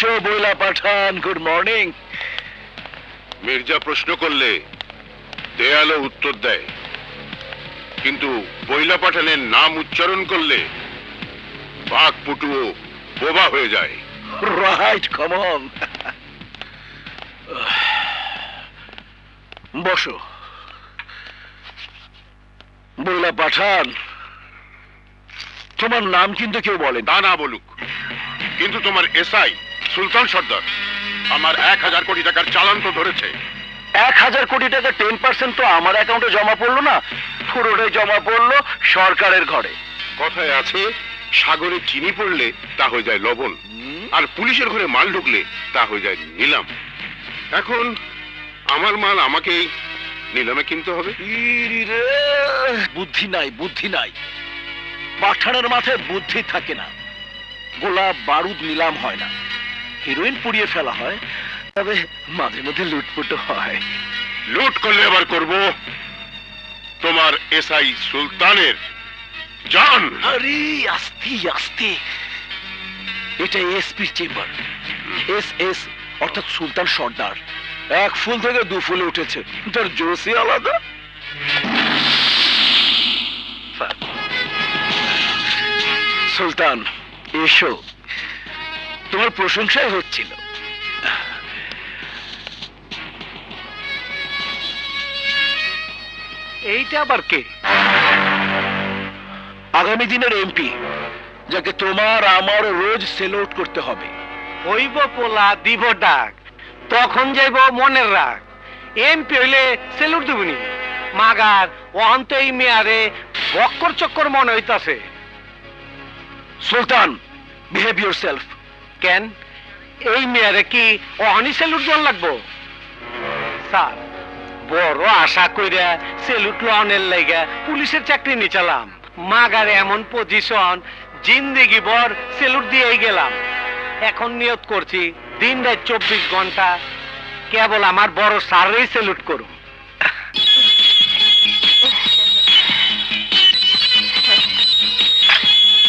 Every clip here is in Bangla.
এসো বইলা পাঠান, গুড মর্নিং। মির্জা প্রশ্ন করলে দেয়ালও উত্তর দেয়, কিন্তু বইলা পাঠানের নাম উচ্চারণ করলে বাঘ পুটুও বোবা হয়ে যায়। Right, come on. বসো। বইলা পাঠান, তোমার নাম কিন্তু কেউ বলে তা না বলুক, কিন্তু তোমার এসআই সুলতান সর্দার আমার 1000 কোটি টাকার চালান তো ধরেছে। 1000 কোটি টাকা 10% তো আমার অ্যাকাউন্টে জমা পড়লো না, পুরোটাই জমা পড়লো সরকারের ঘরে। কথায় আছে, সাগরে চিনি পড়লে তা হয়ে যায় লবণ, আর পুলিশের ঘরে মাল ঢুকলে তা হয়ে যায় নিলাম। এখন আমার মাল আমাকেই নিলামে কিনতে হবে। ইরে, বুদ্ধি নাই, বুদ্ধি নাই। পাঠানের মাথায় বুদ্ধি থাকে না। গোলাপ বারুদ নিলাম হয় না, হিরোইন পুড়িয়ে ফেলা হয়, তবে মাঝে মধ্যে লুটপুটও হয়। লুট করলে আবার করব তোমার এসআই সুলতানের জান। আরে আস্তে আস্তে, এটা এসপির চেম্বার। এস এস অর্থাৎ সুলতান সর্দার। এক ফুল থেকে 2 ফুলে উঠেছে, তার জোশই আলাদা। সুলতান এসো, তোমার প্রশংসাই হচ্ছিল। এইটা আবার কে? আগামী দিনের এমপি, যাকে তোমার আমার রোজ সেলউট করতে হবে। হইব পোলা দিব ডাক, তখন যাইব মনের রাগ। এমপি হইলে সেলুট দিবনি মাগার, অন্ত এই মেয়ারে বক্কর চক্কর মনে হইতাছে। সুলতান, বিহেভ ইউরসেলফ। কেন এই মেয়ারে কি অহনি সেলুট জন লাগবো? স্যার, বড় আশা কইরা সেলুট লনের লাইগা পুলিশের চাকরি নিচালাম, মাগার এমন পজিশন জিন্দেগি ভর সেলুট দিয়েই গেলাম। এখন নিয়ত করছি দিন রাত 24 ঘন্টা কেবল আমার বড় স্যারই সেলুট করুম।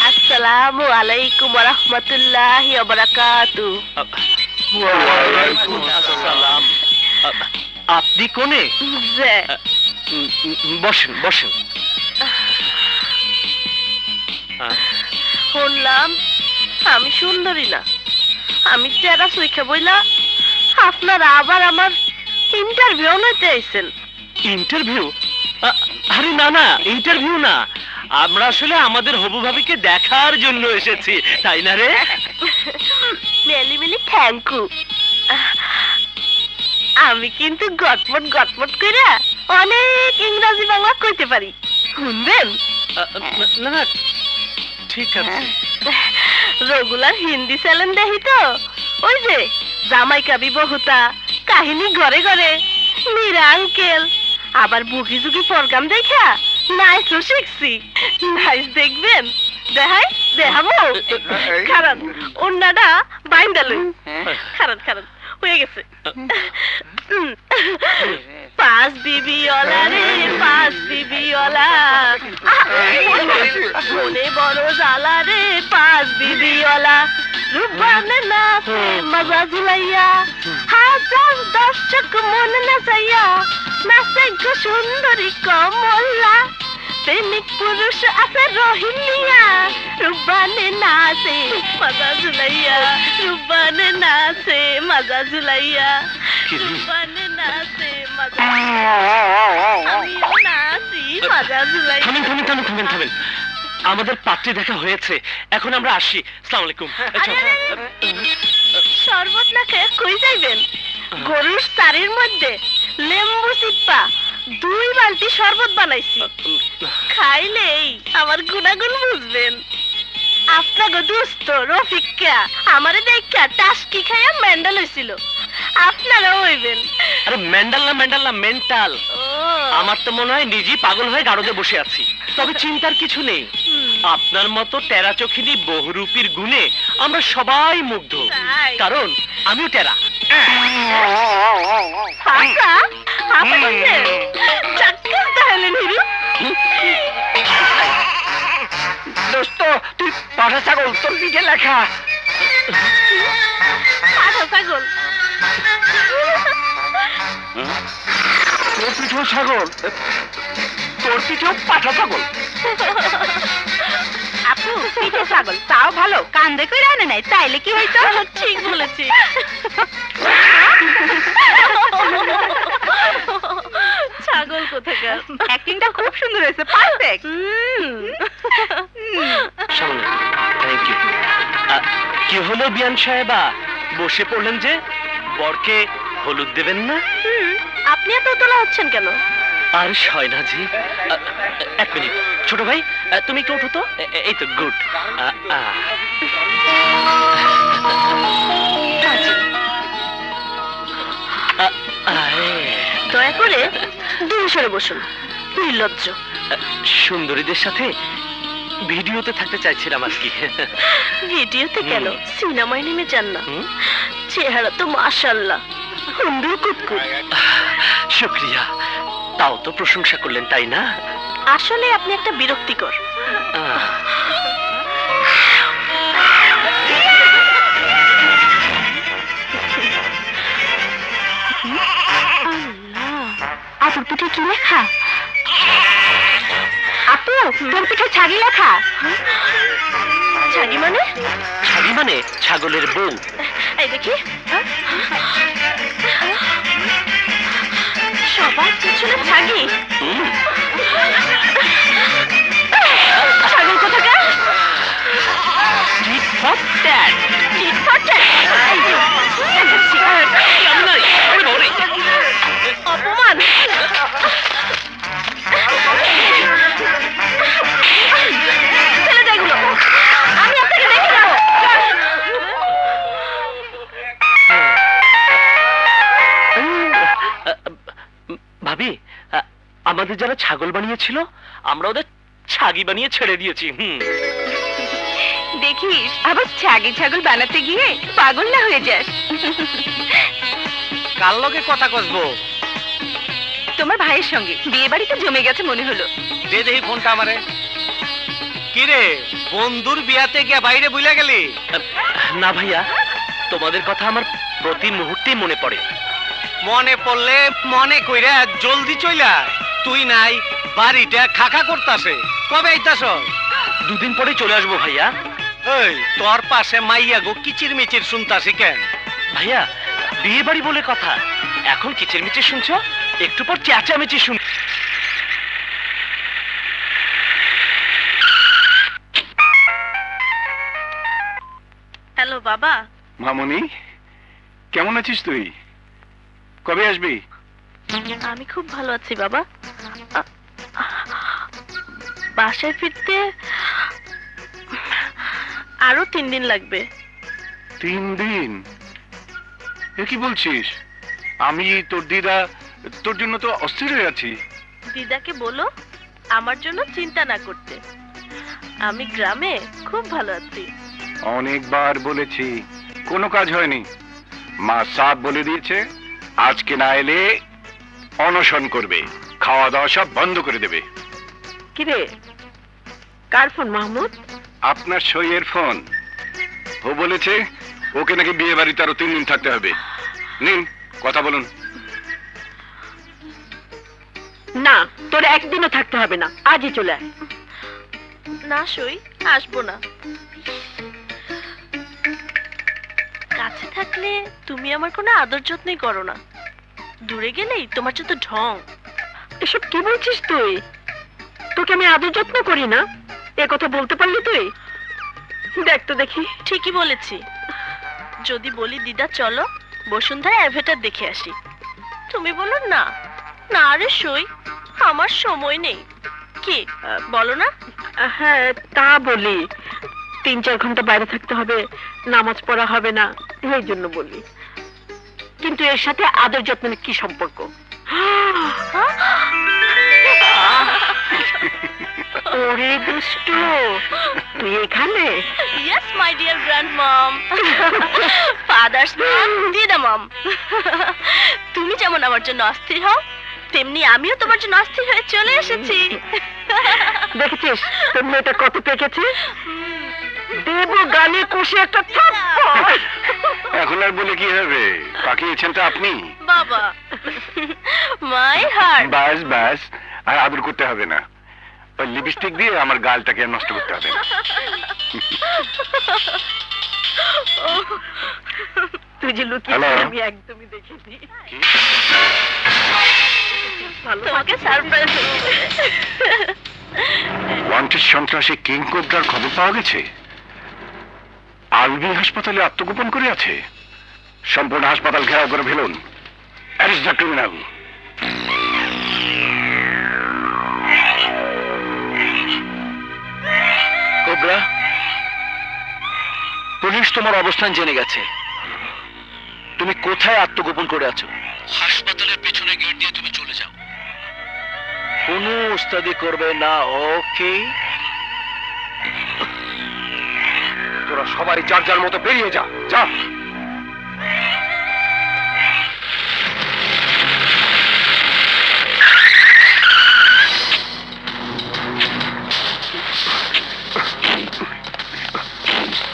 আসসালামু আলাইকুম ওয়া রাহমাতুল্লাহি ওয়া বারাকাতুহু। ওয়ালাইকুম আসসালাম। আপনি কোনে? যে বসেন বসেন। শুনলাম আমি সুন্দরী না, আমি চেহারা সুইখে বইলা আপনারা আবার আমার ইন্টারভিউ নিতে আইছেন। ইন্টারভিউ? আরে না না, ইন্টারভিউ না, আমরা আসলে আমাদের হবু ভাবিকে দেখার জন্য এসেছি, তাই না রে? মেলি মেলি থ্যাংক ইউ। আমি কিন্তু গটমট গটমট কইরা অনেক ইংরেজি বাংলা কইতে পারি, শুনবেন? না না, ঠিক আছে। রেগুলার হিন্দি চ্যানেল দেখি তো, ওই যে জামাই কাবি বহুতা, কাহিনী ঘরে ঘরে, মীরা আঙ্কেল, আবার বুকি জুকি প্রোগ্রাম দেখা নাইসও শিখছি। নাইস দেখবেন? দেখাই দেখাবো? খারাপ অন্যটা বাইন্ডালুই। খারাপ খারাপ হয়ে গেছে। 5 বিবিওয়ালা রে 5 বিবিওয়ালা, মনে বড় জ্বালা রে 5 বিবিওয়ালা, রূপবানে নাচে মজা ঝুলাইয়া, হাজার দর্শক মন নাচাইয়া, নাচে গো সুন্দরী কমলা, প্রেমিক পুরুষ আছে রোহিণিয়া, রূপবানে নাচে মজা ঝুলাইয়া, রূপবানে নাচে মজা ঝুলাইয়া, রূপবানে নাচে মজা, আমিও নাচি মজা ঝুলাইয়া। থামেন থামেন থামেন থামেন থামেন, আমাদের পাত্রী দেখা হয়েছে, এখন আমরা আসি। আসসালামু আলাইকুম। শরবত না খেয়ে কই যাইবেন? গরুর চারির মধ্যে লেম্বু চিপা 2 বালতি শরবত বানাইছি, খাইলেই আমার গুণাগুণ বুঝবেন। আপনাকে দুস্থ রফিকা আমারে দেখা টাস্কি খাইয়া মেন্ডাল হইছিল, আপনারাও হইবেন। আরে মেন্ডাল না, মেন্ডাল না, মেন্টাল। আমার তো মনে হয় নিজেই পাগল হয়ে গাড়োতে বসে আছি, তবে চিন্তার কিছু নেই। আপনার মতো টেরা চোখিনী বহুরূপীর গুণে আমরা সবাই মুগ্ধ, কারণ আমিও টেরা। দোস্ত, তুই পাঠা ছাগল, তোর পিঠে লেখা। তোর পিঠেও ছাগল, তোর পিঠেও পাঠা ছাগল। আপু পিঠে ছাগল তাও ভালো, কান্দে কইরা আনে নাই, তাইলে কি হইতো? ঠিক বলেছি। ছাগল কোথাকার। অ্যাক্টিংটা খুব সুন্দর হয়েছে, পারফেক্ট। Thank you. কি হলো বিয়ান সাহেবা, বসে পড়লেন যে? বরকে হলুদ দেবেন না? আপনি এত তোলা হচ্ছেন কেন? আর সয়না জি, এক মিনিট ছোট ভাই, তুমি একটু ওঠো তো। এই তো গুড। দয়া করে দূরে সরে বসুন, নির্লজ্জ। সুন্দরীদের সাথে ভিডিওতে থাকতে চাইছিলাম আর কি। ভিডিওতে কেন, সিনেমায় নেমে যান না। চেহারা তো মাশাআল্লাহ, হুন্ডু কুতকুত। শুক্রিয়া, তাও তো প্রশংসা করলেন তাই না? আসলে আপনি একটা বিরক্তিকর। আপুর পিঠে কি লেখা? আপু তোর পিঠে ছাগি লেখা। ছাগি মানে? ছাগি মানে ছাগলের বউ। এই দেখি, সবার পিছনে ছাগি। ছাগল কোথাকার? Tit for tat. Tit for tat. অপমান। ছেলে দেখলো, আমি আপনাকে দেখে নেবো। ভাবি, আমাদের যারা ছাগল বানিয়েছিল আমরা ওদের ছাগি বানিয়ে ছেড়ে দিয়েছি। দেখিস আবার ছাগি ছাগল বানাতে গিয়ে পাগল না হয়ে যাস। কার লগে কথা কসবো? তোমার ভাইয়ের সঙ্গে বিয়ে বাড়িতে জমে গেছে মনে হলো। দে দেখি ফোনটা আমারে। কি রে, বন্ধুর বিয়াতে গিয়া বাইরে বুইলা গেলি? না ভাইয়া, তোমাদের কথা আমার প্রতি মুহূর্তে মনে পড়ে। মনে পড়লে মনে কইরা জলদি চইলা। তুই নাই, বাড়িটা খাখা করতাছে। কবে আইতাছ? দুদিন পরে চলে আসবো ভাইয়া। এই তোর পাশে মাইয়া গো কিচির মিচির শুনতাছি কেন? ভাইয়া, বিয়ে বাড়ি বলে কথা, এখন কিচির মিচির শুনছো, একটু পর চেঁচামেচি শুন। হ্যালো বাবা। মামনি, কেমন আছিস তুই? কবে আসবি? আমি খুব ভালো আছি বাবা। বাসায় ফিরতে আরো 3 দিন লাগবে। 3 দিন? এ কি বলছিস? আমি তোর দিদা তোর জন্য তো অস্থির হয়ে আছি। দিদাকে বলো আমার জন্য চিন্তা না করতে, আমি গ্রামে খুব ভালো আছি। অনেকবার বলেছি, কোনো কাজ হয়নি। মা সাফ বলে দিয়েছে, আজকে না এলে অনশন করবে, খাওয়া দাওয়া সব বন্ধ করে দেবে। কিরে, কার ফোন মাহমুদ? আপনার সইয়ের ফোন। ও বলেছে ওকে নাকি বিয়ে বাড়িতে আরো 3 দিন থাকতে হবে। নিন, কথা বলুন। না, তোর একদিনও থাকতে হবে না, আজই চলে আয়। না সই, আসবো না। কাছে থাকলে তুমি আমার কোনো আদর যত্নই করো না, দূরে গেলেই তোমার যত ঢং। এসব কি বলছিস তুই? তোকে আমি আদর যত্ন করি না, এ কথা বলতে পারলি তুই? দেখ তো দেখি। ঠিকই বলেছি। যদি বলি দিদা চলো বসুন্ধরা অ্যাভেটার দেখে আসি, তুমি বলো না। না রে সই, আমার সময় নেই। কি বলো না? হ্যাঁ তা বলি, 3-4 ঘন্টা বাইরে থাকতে হবে, নামাজ পড়া হবে না, এই জন্য বলি। কিন্তু এর সাথে আদর যত্নের কি সম্পর্ক? ওরে দুষ্টু, তুই এখানে? ইয়েস মাই ডিয়ার গ্র্যান্ডমম, ফাদার্স মম, দিদা মম। তুমি যেমন আমার জন্য অস্থির হও, তেমনি আমিও তোমার জন্য অস্থির হয়ে চলে এসেছি। দেখেছিস তোর মেয়েটা কত পেকেছে? দেব গানে কষে একটা থাপ্পড়। এখন আর বলে কি হবে, পাকিয়েছেন তো আপনি। বাবা মাই হার্ট। ব্যাস ব্যাস, আর আদর করতে হবে না। ওই লিপস্টিক দিয়ে আমার গালটাকে আর নষ্ট করতে হবে না। তুই যে লুকিয়ে Hello? আমি একদমই দেখিনি। তোমাকে সারপ্রাইজ ওয়ান্টেড সন্ত্রাসী কিং কোবরার খবর পাওয়া গেছে। আলবি হাসপাতালে আত্মগোপন করে আছে। সম্পূর্ণ হাসপাতাল ঘেরাও করে ফেলুন। Arrest the criminal. Cobra, police তোমার অবস্থান জেনে গেছে। তুমি কোথায় আত্মগোপন করে আছো? হাসপাতালের পেছনে গেট দিয়ে তুমি চলে যাও। কোনো উস্তাদি করবে না, ওকে? তোরা সবাই যার যার মতো বেরিয়ে যা, যা।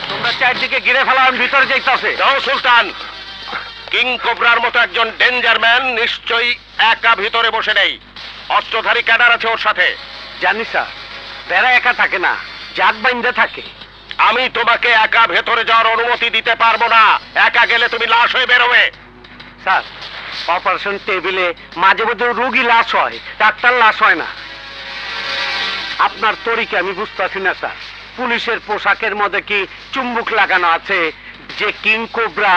তোমরা চারদিকে ঘিরে ফেলা, আমি ভিতরে যাইতাছে। যাও সুলতান। কিং কোবরার মতো একজন ডেঞ্জার ম্যান নিশ্চয়ই একা ভিতরে বসে নেই। অস্ত্রধারী ক্যাডার আছে ওর সাথে। জানি স্যার, বেড়া একা থাকে না, জাত বাইন্দে থাকে। আমি তোমাকে একা ভেতরে যাওয়ার অনুমতি দিতে পারবো না। একা গেলে তুমি লাশ হয়ে বেরোবে। স্যার, অপারেশন টেবিলে মাঝে মধ্যে রোগী লাশ হয়, ডাক্তার লাশ হয় না। আপনার তরিকে আমি বুঝতেছি না স্যার। পুলিশের পোশাকের মধ্যে কি চুম্বক লাগানো আছে যে কিং কোবরা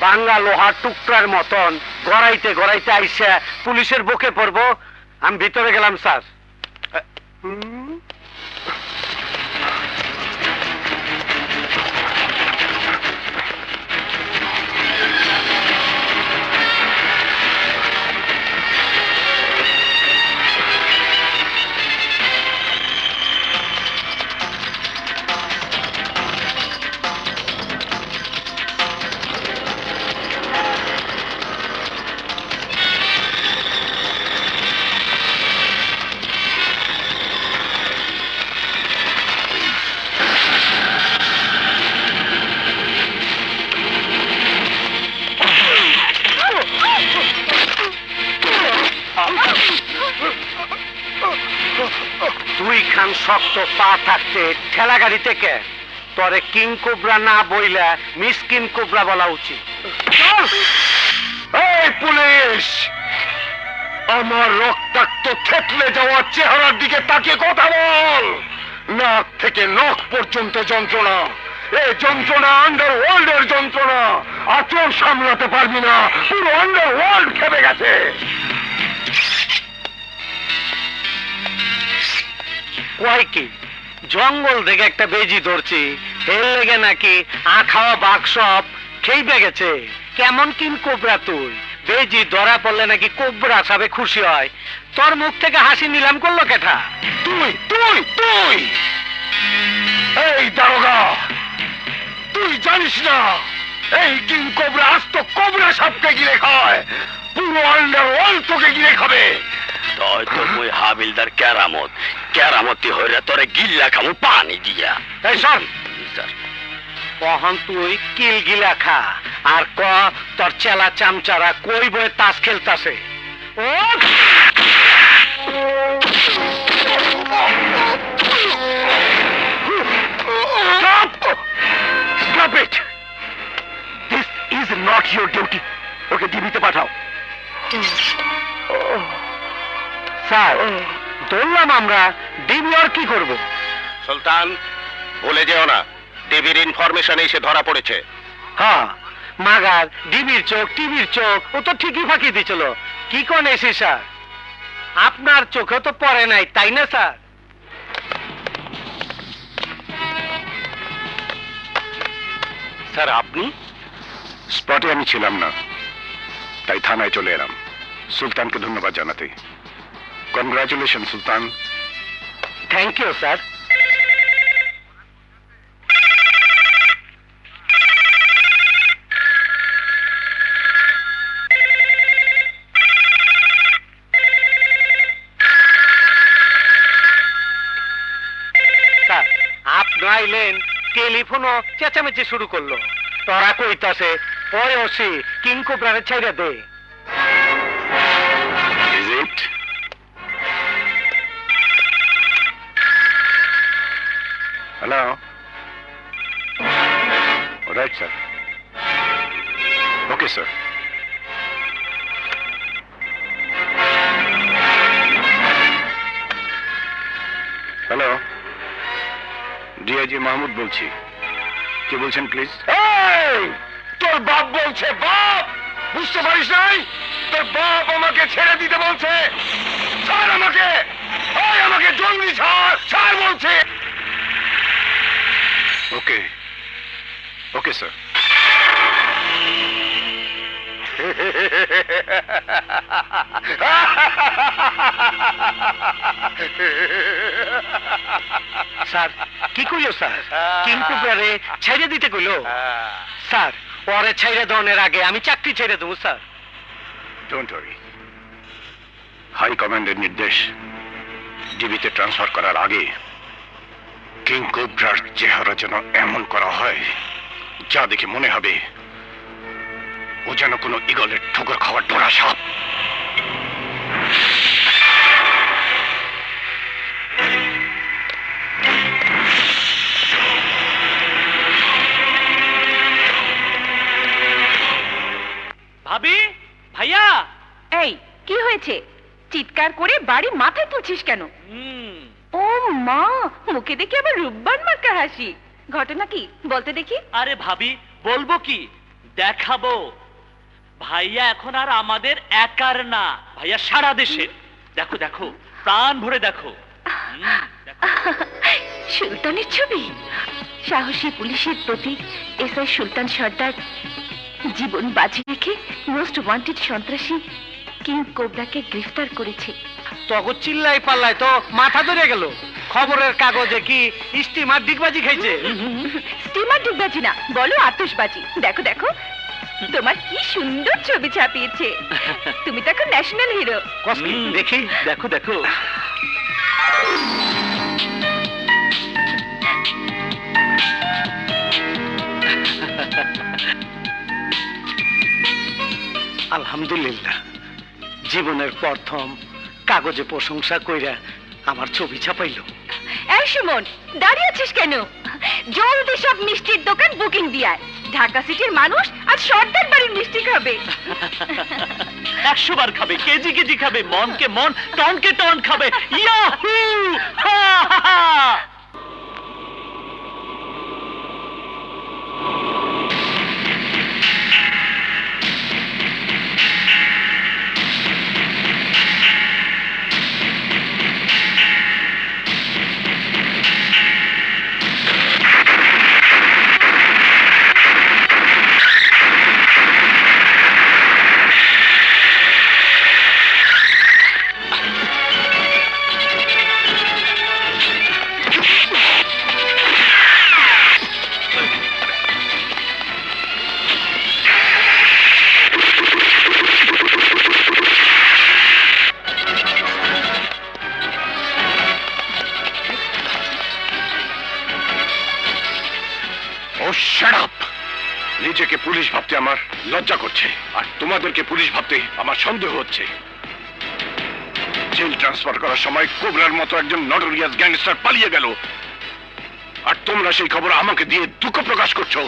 বাংলা লোহার টুকরার মতন গড়াইতে গড়াইতে আইসা পুলিশের বুকে পড়বো? আমি ভিতরে গেলাম স্যার। দুই খান শক্ত পা থাকতে ঠেলা গাড়ি থেকে তরে কিং কোবরা না বইলা মিস কিং কোবরা বলা উচিত। এই পুলিশ, আমার রক্তাক্ত থেতলে যাওয়ার চেহারার দিকে তাকিয়ে কথা বল। নাক থেকে নখ পর্যন্ত যন্ত্রণা। এই যন্ত্রণা আন্ডারওয়ার্ল্ডের যন্ত্রণা। আচর সামলাতে পারবি না, পুরো আন্ডারওয়ার্ল্ড খেপে গেছে। কয় কি জঙ্গল থেকে একটা বেজি ধরছি, এর লেগে নাকি খাওয়া বাঘ সব খেয়ে গেছে। কেমন কিং কোবরা তুই? বেজি ধরা পড়লে নাকি কোবরা সাবে খুশি হয়। তোর মুখ থেকে হাসি নিলাম করলো কেঠা? তুই তুই তুই এই দারোগা, তুই জানিস না এই কিং কোবরা আজ তো কোবরা সাপকে গিলে খায়। পুরো আন্ডারওয়ার্ল্ড তোকে গিলে খাবে। তাই তো ওই হাবিলদার কেরামত কেরামতি হইরা তোরে গিল্লা খামু পানি দিয়া। এই শোন, কখন তুই কিল গিলা খা আর ক তোর চেলা চামচারা কই বয়ে তাস খেলতাছে। ও Stop it! This is not your duty. ওকে ডিবিতে পাঠাও। স্যার, ধরলাম আমরা, ডিবি আর কি করব? সুলতান, ভুলে যেও না টিভির ইনফরমেশন এসে ধরা পড়েছে। হ্যাঁ, মাগার ডিবির চোখ টিভির চোখ ও তো ঠিকই ফাঁকি দিছিল। কি কোন এসি স্যার? আপনার চোখে তো পড়ে নাই, তাই না স্যার? স্যার আপনি? স্পটে আমি ছিলাম না, তাই থানায় চলে এলাম সুলতানকে ধন্যবাদ জানাতে। Congratulation Sultan. Thank you sir. Sir, আপনি আইলেন, টেলিফোনও চেঁচামেচি শুরু করলো। তোরা কইতাছে ওই ওসি কিং কোবরারে ছাইরা দে। Is it? Hello, right sir, okay sir. Hello, DIG Mahmud বলছি। কি বলছেন প্লিজ? তোর বাপ বলছে। বাপ বুঝতে পারিস নাই? তোর বাপ আমাকে ছেড়ে দিতে বলছে। ছাড় আমাকে, আমাকে জলদি ছাড়, ছাড় বলছে। ওকে ওকে স্যার। স্যার কি কইলো স্যার? কিং কোবরারে ছেড়ে দিতে কইলো? স্যার ওরে ছেড়ে দেওয়ার আগে আমি চাকরি ছেড়ে দেবো স্যার। ডোন্ট ওয়ারি, হাই কমান্ডের নির্দেশ ডিবিতে ট্রান্সফার করার আগে কিং কোবরার চেহারা যেন এমন করা হয় যা দেখে মনে হবে ও যেন কোনো ঈগলের ঠোকর খাওয়ার ডোরা সাপ। ভাবি, ভাইয়া। এই কি হয়েছে? চিৎকার করে বাড়ি মাথায় তুলছিস কেন? ও মা, মুখে দেখি আবার রূপবান মার্কা হাসি। ঘটনা কি বলতে দেখি। আরে ভাবি, বলবো কি, দেখাবো। ভাইয়া এখন আর আমাদের একার না, ভাইয়া সারা দেশের। দেখো দেখো, প্রাণ ভরে দেখো। সুলতানের ছবি। সাহসী পুলিশের প্রতীক এসআই সুলতান সর্দার জীবন বাজি রেখে মোস্ট ওয়ান্টেড সন্ত্রাসী কিং কোবরাকে গ্রেফতার করেছে। তখন চিল্লাই পাল্লাই তো মাথা ধরে গেল। খবরের কাগজে কি স্টিমার ডিগবাজি খাইছে? স্টিমার ডিগবাজি না, বলো আতশবাজি। দেখো দেখো, তোমার কি সুন্দর ছবি ছাপিয়েছে। তুমি তো এখন ন্যাশনাল হিরো। দেখি, দেখো দেখো। আলহামদুলিল্লাহ, জীবনের প্রথম কাগজে প্রশংসা কইরা আমার ছবি ছাপাইলো। এই সুমন, দাঁড়িয়ে আছিস কেন? জলদি সব মিষ্টির দোকান বুকিং দিয়ায়। ঢাকা সিটির মানুষ আজ সর্দার বাড়ির মিষ্টি খাবে। 100 বার খাবে, কেজি কেজি খাবে, মনকে মন, টনকে টন খাবে। ইয়াহু! হা, হা, হা। নিজেকে পুলিশ ভাবতে আমার লজ্জা করছে, আর তোমাদেরকে পুলিশ ভাবতে আমার সন্দেহ হচ্ছে। জেল ট্রান্সফার করার সময় কোবরার মতো একজন নটোরিয়াস গ্যাংস্টার পালিয়ে গেল, আর তোমরা সেই খবর আমাকে দিয়ে দুঃখ প্রকাশ করছো।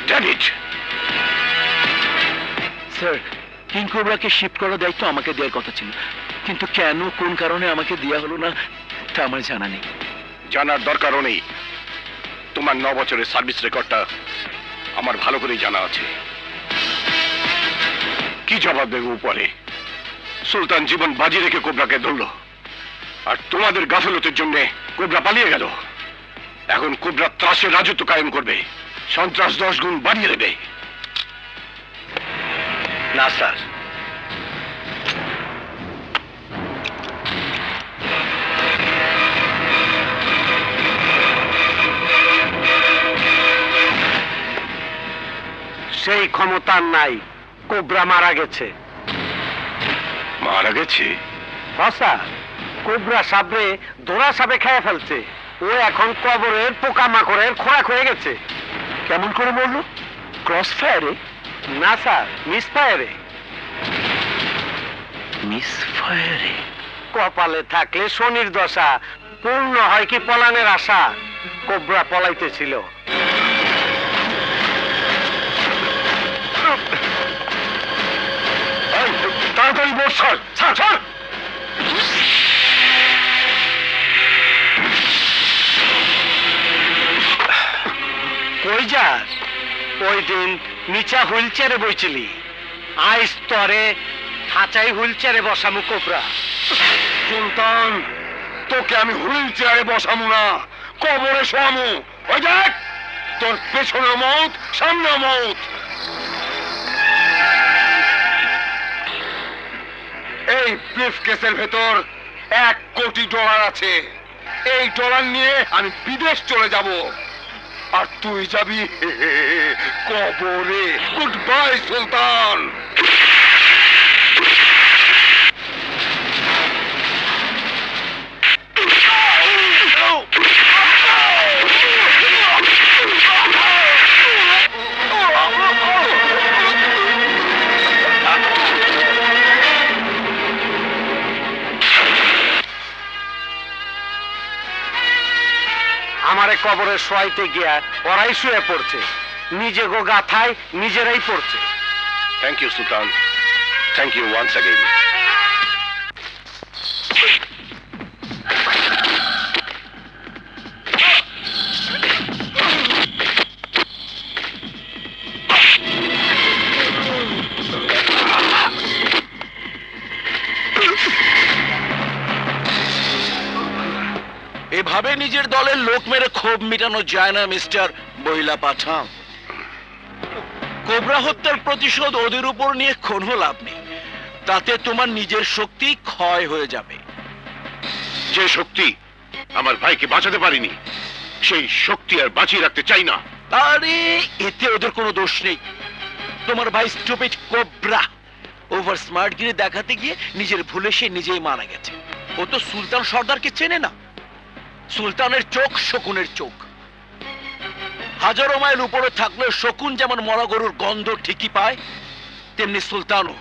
Damn it! স্যার, কিং কোবরাকে শিফট করার দায়িত্ব আমাকে দেওয়ার কথা ছিল, কিন্তু কেন, কোন কারণে আমাকে দেয়া হলো না তা আমার জানা নেই। জানার দরকারও নেই। তোমার 9 বছরের সার্ভিস রেকর্ডটা আমার ভালো করেই জানা আছে। কি জবাব দেব উপরে? সুলতান জীবন বাজি রেখে কোবরাকে ধরল, আর তোমাদের গাফিলতির জন্য কোবরা পালিয়ে গেল। এখন কোবরা ত্রাসের রাজত্ব কায়েম করবে, সন্ত্রাস 10 গুণ বাড়িয়ে দেবে। না স্যার, সেই ক্ষমতা নাই। কোবরা মারা গেছে। মারা গেছে? হসা, কোবরা সাবরে দোরা সাবে খেয়ে ফেলছে। ও এখন কবরের পোকামাকড়ের খোরাক হয়ে গেছে। কেমন করে বললো? ক্রস ফায়ারে? না স্যার, মিস ফায়ারে। মিস ফায়ারে কপালে থাকলে শনির দশা, পূর্ণ হয় কি পলানের আশা। কোবরা পলাইতেছিল। তাড়াতাড়ি বোর্ড ছাড়, ছাড়, ছাড়। কই যাস? ওই দিন নিচা হুইল চেয়ারে বইছিলি, আই স্তরে খাঁচাই হুইল চেয়ারে বসামু কোবরা। সুলতান, তোকে আমি হুইল চেয়ারে বসামু না, কবরে শোয়ামু। ওই দেখ, তোর পেছনে মৌত, সামনে মৌত। এই ব্রিফ কেসের ভেতর $1 কোটি আছে। এই ডলার নিয়ে আমি বিদেশ চলে যাব, আর তুই যাবি কবরে। গুড বাই সুলতান। আমারে কবরে শোয়াইতে গিয়া ওরাই শুয়ে পড়ছে, নিজে গো গাথায় নিজেরাই পড়ছে। Thank you Sultan, thank you once again. এভাবে নিজের দলের লোক মেরে ক্ষোভ মেটানো যায় না মিস্টার বইলা পাঠাম। কোবরা হত্যার প্রতিশোধ ওদের উপর নিয়ে কোনো লাভ নেই, তাতে তোমার নিজের শক্তি ক্ষয় হয়ে যাবে। যে শক্তি আমার ভাইকে বাঁচাতে পারিনি, সেই শক্তি আর বাঁচিয়ে রাখতে চাই না। আরে এতে ওদের কোনো দোষ নেই। তোমার ভাই স্টুপিড কোবরা ওভার স্মার্টগিরি দেখাতে গিয়ে নিজের ভুলে সে নিজেই মারা গেছে। ও তো সুলতান সর্দারকে চেনে না। সুলতানের চোখ শকুনের চোখ। হাজারো মাইল উপরে থাকলেও শকুন যেমন মরা গরুর গন্ধ ঠিকই পায়, তেমনি সুলতানও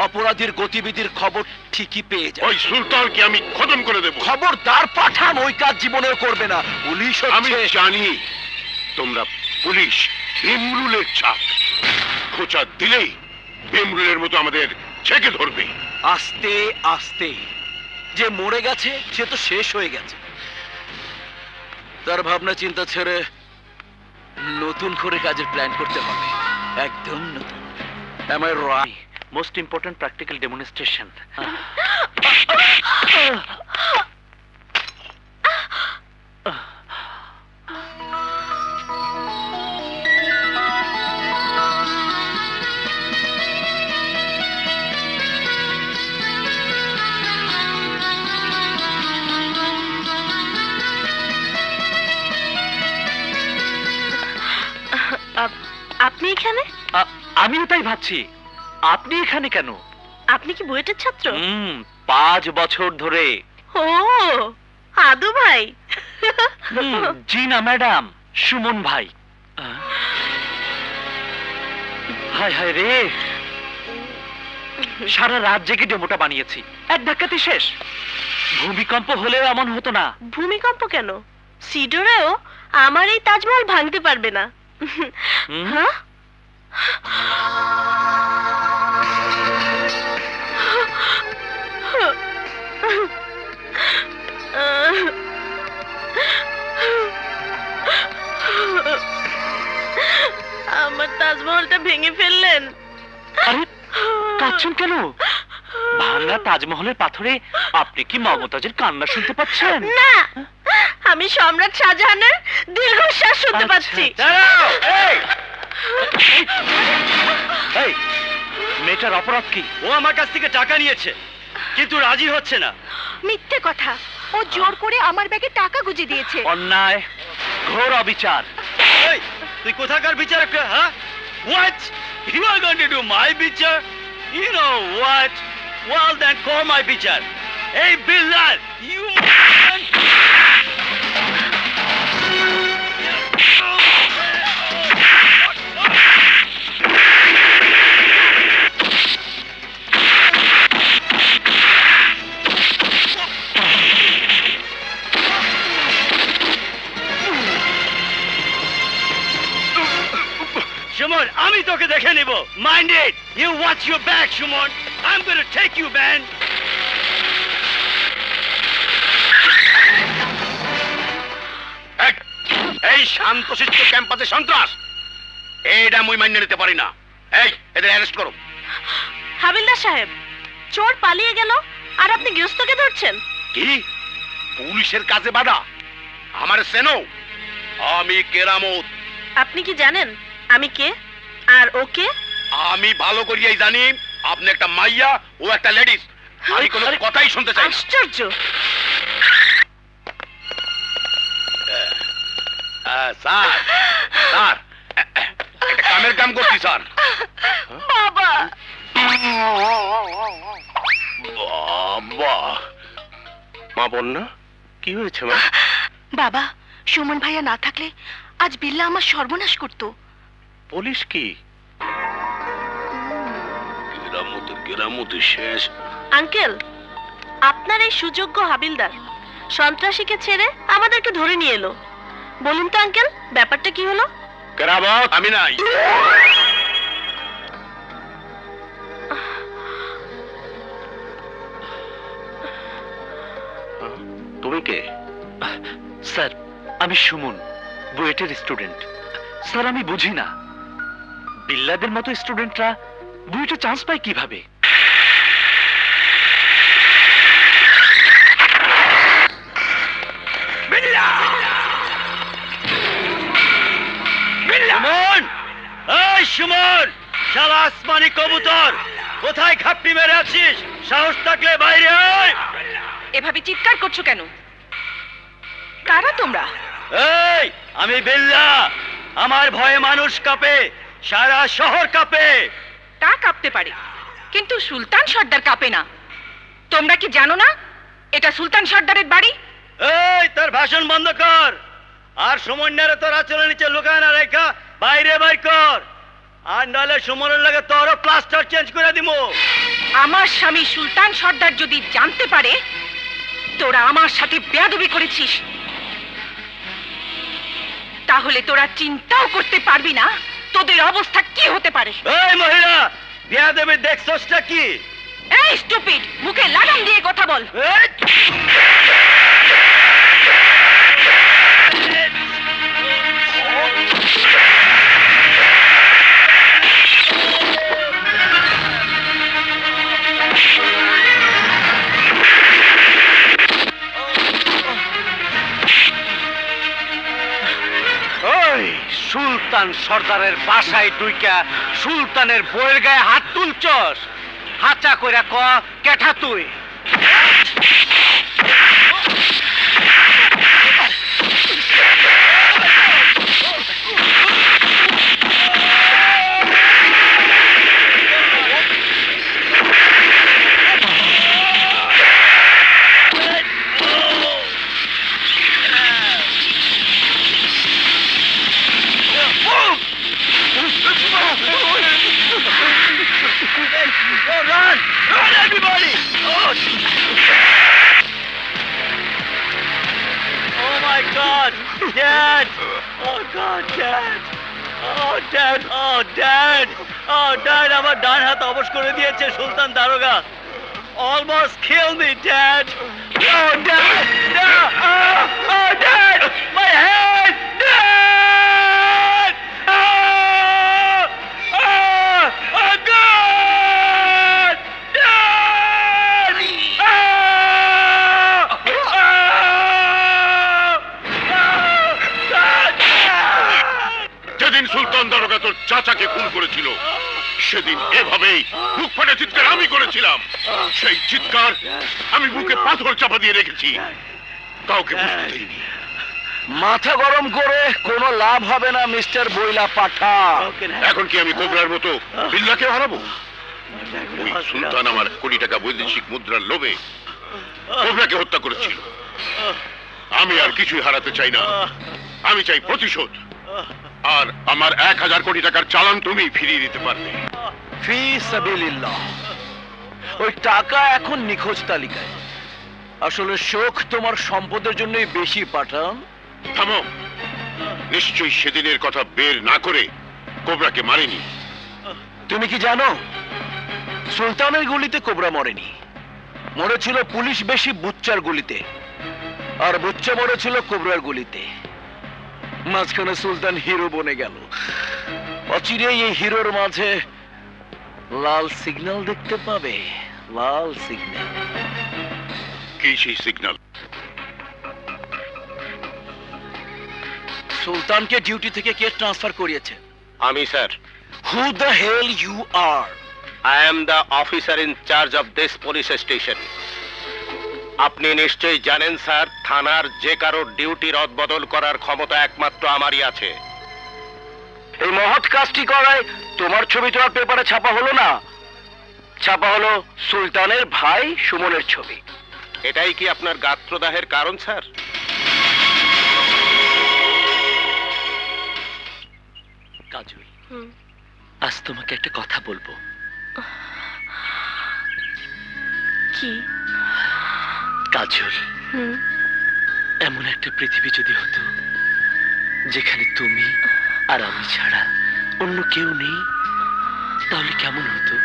অপরাধীর গতিবিধির খবর ঠিকই পেয়ে যায়। ওই সুলতানকে আমি খতম করে দেব। খবরদার পাঠান, ওই কাজ জীবনেও করবে না। পুলিশ আমি জানি তোমরা পুলিশ ভীমরুলের ছাপ, খোঁচা দিলেই ভীমরুলের মতো আমাদের ছেকে ধরবে। আস্তে আস্তে, যে মরে গেছে সে তো শেষ হয়ে গেছে। তার ভাবনা চিন্তা ছেড়ে নতুন করে কাজের প্ল্যান করতে হবে, একদম নতুন। Am I right? Most important practical demonstration. আপনি এখানে? আমিও তাই ভাবছি, আপনি এখানে কেন? আপনি কি বুয়েটের ছাত্র? 5 বছর ধরে। ও আদু ভাই। জি না ম্যাডাম, সুমন ভাই। হায় হায় রে, সারা রাত জেগে ডেমোটা বানিয়েছি, এক ধাক্কাতে শেষ। ভূমিকম্প হলেও এমন হতো না। ভূমিকম্প কেন? সিডোরেও আমার এই তাজমহল ভাঙতে পারবে না। হ্যাঁ? আমার তাজমহলটা ভেঙে ফেললেন। আরে কাঁদছেন কেন? ভাঙা তাজমহলের পাথরে আপনি কি মমতাজের কান্না শুনতে পাচ্ছেন? না, আমি সম্রাট শাহজাহানের দীর্ঘশ্বাস শুনতে পাচ্ছি। দাঁড়াও! এই, মেয়েটার অপরাধ কি? ও আমার কাছ থেকে টাকা নিয়েছে, কিন্তু রাজি হচ্ছে না। মিথ্যে কথা, ও জোর করে আমার ব্যাগে টাকা গুঁজে দিয়েছে। অন্যায়, ঘোর অবিচার। তুই কোথাকার বিচারক? হ্যাঁ? What? You are going to do my বিচার? You know what? Well then call my বিচার. Hey Bilal, you man! Mind it! You watch your back, Shumon! I'm gonna take you, man! এই শান্তশিষ্ট ক্যাম্পাসে সন্ত্রাস, এটা মুই মান্য নিতে পারি না। এই এদের অ্যারেস্ট করো। হাবিলদার সাহেব, চোর পালিয়ে গেল আর আপনি গৃহস্থকে ধরছেন? কি পুলিশের কাজে বাধা? আমার সেনো, আমি কেরামত। আপনি কি জানেন আমি কে আর ও কে? আমি ভালো করিয়াই জানি আপনি একটা মাইয়া, ও একটা লেডিস। আমি কোনো কথাই শুনতে চাই না। আশ্চর্য! স্যার, স্যার, একটা কামের কাম করছি স্যার। বাবা! বাবা, মা বন্যা, কি হয়েছে মা? বাবা, সুমন ভাইয়া না থাকলে আজ বিল্লা আমার সর্বনাশ করতো। পুলিশ কি কেরামতি শেষ? আঙ্কেল, আপনার এই সুযোগ্য হাবিলদার সন্ত্রাসীকে ছেড়ে আমাদেরকে ধরে নিয়ে এলো। বলুন তো আঙ্কেল, ব্যাপারটা কি হলো? কেরামত, আমি নাই। তুমি কে? স্যার, আমি সুমন, বুয়েটের স্টুডেন্ট। স্যার, আমি বুঝি না বিল্লাদের মতো স্টুডেন্টরা বুয়েটে চান্স পায় কিভাবে? সুমন! এই সুমন! শালা আসমানি কবুতর, কোথায় খাপ্পি মেরে আছিস? সাহস থাকলে বাইরে আয়! এভাবে চিৎকার করছো কেন? কারা তোমরা? এই, আমি বিল্লা। আমার ভয়ে মানুষ কাঁপে, সারা শহর কাঁপে। তা কাঁপতে পারে, কিন্তু সুলতান সর্দার কাঁপে না। তোমরা কি জানো না এটা সুলতান সর্দারের বাড়ি? এই, তোর ভাষণ বন্ধ কর, আর সুমন্যারে তোর আচরণ নিচে লুকায় না রেখা বাইরে বাইর কর, আর নাহলে সুমনের লাগে তোরও প্লাস্টার চেঞ্জ করে দিমু। আমার স্বামী সুলতান সর্দার যদি জানতে পারে তোরা আমার সাথে বেয়াদবি করেছিস, তাহলে তোরা চিন্তাও করতে পারবি না তোদের অবস্থা কি হতে পারে। এই মহিলা, বিয়া দেবে দেখছসটা কি? এই স্টুপিড, মুখে লাগাম দিয়ে কথা বল। এই! ওই সুলতান সর্দারের বাসায় তুইকা সুলতানের বইয়ের গায়ে হাত তুলছস? হাঁচা কইরা ক, কেঠা তুই? Oh, run! Run, everybody! Oh, oh my God! Dad! Oh God, Dad! Oh, Dad! Oh, Dad! Oh, Dad! আমার ডান হাত অবশ করে দিয়েছে সুলতান দারোগা। Almost killed me, Dad! Oh, Dad! No! Oh, oh, Dad! My head! Dad! Oh! Oh! Oh, God! Dad! Oh! Oh! যেদিন সুলতান দারোগা তোর চাচাকে খুন করেছিল, সেদিন এভাবেই বুক ফাটা চিৎকার আমি করেছিলাম। সেই চিৎকার আমি বুকে পাথর চাপা দিয়ে রেখেছি, কাউকে বুঝতে দেইনি। মাথা গরম করে কোনো লাভ হবে না মিস্টার বইলা পাঠা। এখন কি আমি কোবরার মতো বিল্লাকে হারাবো? ওই সুলতান আমার কোটি টাকা বৈদেশিক মুদ্রার লোভে কোবরাকে হত্যা করেছিল। আমি আর কিছুই হারাতে চাই না, আমি চাই প্রতিশোধ। আর আমার 1000 কোটি টাকার চালান তুমি ফিরিয়ে দিতে পারবে। ফি সাবিলিল্লাহ। ওই টাকা এখন নিখোঁজ তালিকায়। আসলে শোক তোমার সম্পদের জন্যই বেশি পাঠান। থামো, নিশ্চয়ই সেদিনের কথা বের না করে কোবরাকে মারিনি। তুমি কি জানো সুলতানের গুলিতে কোবরা মরেনি, মরেছিল পুলিশ বেশি বুচ্চার গুলিতে, আর বুচ্চা মরেছিল কোবরার গুলিতে। মাঝখানে সুলতান হিরো বনে গেল। অচিরেই এই হিরোর মাঝে লাল সিগন্যাল দেখতে পাবে, লাল সিগন্যাল। কি সেই সিগন্যাল? সুলতানকে ডিউটি থেকে কে ট্রান্সফার করিয়েছে? আমি sir. Who the hell you are? I am the officer in charge of this police station. আপনি নিশ্চয়ই জানেন স্যার, থানার যে কারো ডিউটি রদবদল করার ক্ষমতা একমাত্র আমারই আছে। এই মহৎ কাজটি করায় তোমার ছবি তো আর পেপারে ছাপা হলো না, ছাপা হলো সুলতানের ভাই সুমনের ছবি। এটাই কি আপনার গাত্রদাহের কারণ স্যার? কাজল, হুম। আজ তোমাকে একটা কথা বলবো। কি? কাজল, হুম। এমন একটা পৃথিবী যদি হতো যেখানে তুমি আর আমি ছাড়া অন্য কেউ নেই, তাহলে কেমন হতো?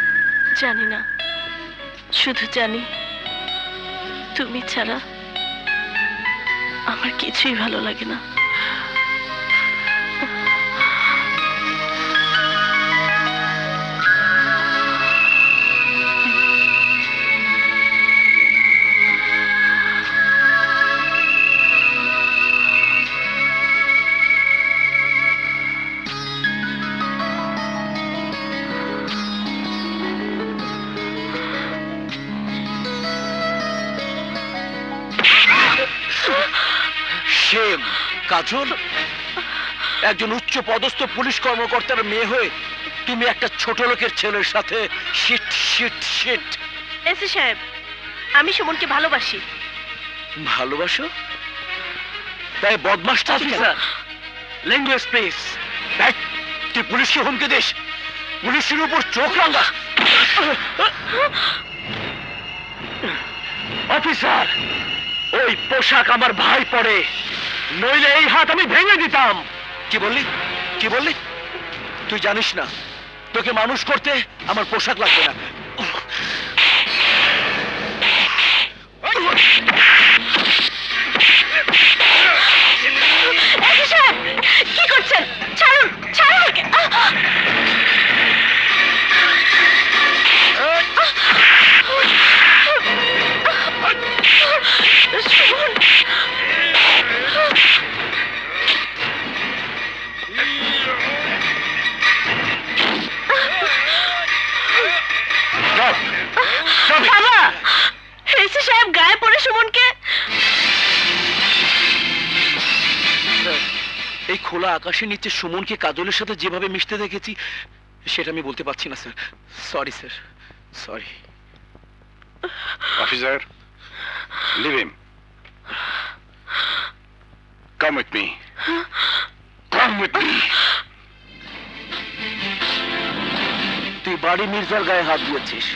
জানি না, শুধু জানি তুমি ছাড়া আমার কিছুই ভালো লাগে না। শেম কাজল, একজন উচ্চ পদস্থ পুলিশ কর্মকর্তার মেয়ে হয়ে তুমি একটা ছোট লোকের ছেলের সাথে শিট শিট শিট। এসি সাহেব, আমি সুমনকে ভালোবাসি। ভালোবাসো? তাই বদমাসটা অফিসার, ল্যাঙ্গুয়েজ প্লিজ। তুই পুলিশকে হুমকি দিস, পুলিশের উপর চোখ রাঙাস। অফিসার, ওই পোশাক আমার ভাই পরে, নইলে এই হাত আমি ভেঙে দিতাম। কি বললি? কি বললি? তুই জানিস না, তোকে মানুষ করতে আমার পোশাক লাগবে না। এসি সাহেব, কি করছেন? ছাড়ুন, ছাড়ুন ওকে। সুমন, বাবা, এসি সাহেব গায়ে পড়ে সুমনকে। স্যার, এই খোলা আকাশের নিচে সুমনকে কাজলের সাথে যেভাবে মিশতে দেখেছি সেটা আমি বলতে পারছি না sir. Sorry sir, sorry. Officer, leave him. Come with me, come with me. তুই বাড়ি মির্জার গায়ে হাত দিয়েছিস,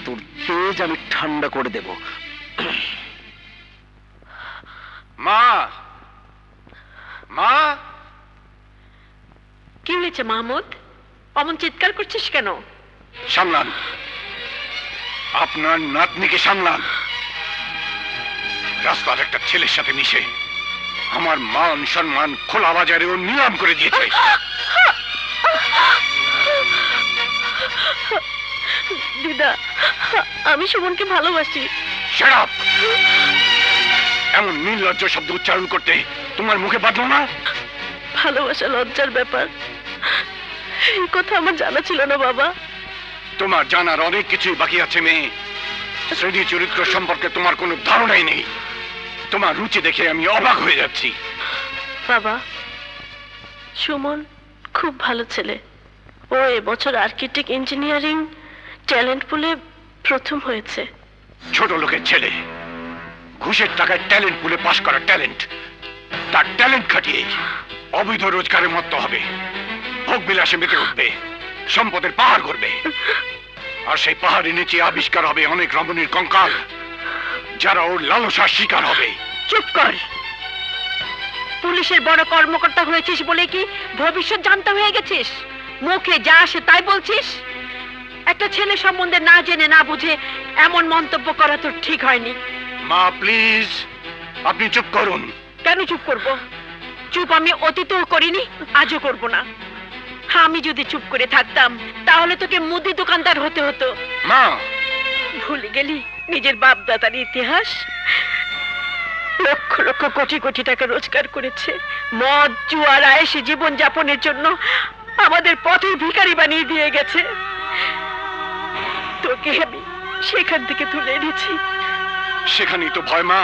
তোর তেজ আমি ঠান্ডা করে দেব। মা, মা। কি হয়েছে মাহমুদ? অমন চিৎকার করছিস কেন? সামলান, আপনার নাতনিকে সামলান। রাস্তার একটা ছেলের সাথে মিশে আমার মান সম্মান খোলা বাজারে ও নিলাম করে দিয়েছে। দিদা, আমি সুমনকে ভালোবাসি। Shut up! এমন নির্লজ্জ শব্দ উচ্চারণ করতে তোমার মুখে বাঁধলো না? ভালোবাসা লজ্জার ব্যাপার, এই কথা আমার জানা ছিল না বাবা। তোমার জানার অনেক কিছুই বাকি আছে মেয়ে। শ্রেণী চরিত্র সম্পর্কে তোমার কোনো ধারণাই নেই। তোমার রুচি দেখে আমি অবাক হয়ে যাচ্ছি। বাবা, সুমন খুব ভালো ছেলে। ও এবছর আর্কিটেক্ট ইঞ্জিনিয়ারিং ট্যালেন্ট পুলে প্রথম হয়েছে। ছোট লোকের ছেলে, ঘুষের টাকায় ট্যালেন্ট পুলে পাশ করা ট্যালেন্ট, তার ট্যালেন্ট খাটিয়ে অবৈধ রোজগারের মতো হবে, ভোগ বিলাসে মেতে উঠবে, সম্পদের পাহাড় করবে। আর সেই পাহাড়ের নিচে আবিষ্কার হবে অনেক রমণীর কঙ্কাল, যারা ওর লালসার শিকার হবে। চুপ কর। পুলিশের বড় কর্মকর্তা হয়েছিস বলে কি ভবিষ্যৎ জানতে হয়ে গেছিস? মুখে যা আসে তাই বলছিস? একটা ছেলে সম্বন্ধে না জেনে না বুঝে এমন মন্তব্য করা তো ঠিক হয়নি। মা প্লিজ, আপনি চুপ করুন। কেন চুপ করব? চুপ আমি অতীতেও করিনি, আজও করব না। আমি যদি চুপ করে থাকতাম তাহলে তোকে মুদি দোকানদার হতে হতো। মা, ভুলে গেলি নিজের বাপ দাদার ইতিহাস? লক্ষ লক্ষ কোটি কোটি টাকা রোজগার করেছে, মদ জুয়ার আয়েশে জীবন যাপনের জন্য আমাদের পথের ভিখারি বানিয়ে দিয়ে গেছে। তোকে আমি সেখান থেকে তুলে এনেছি। সেখানেই তো ভয় মা।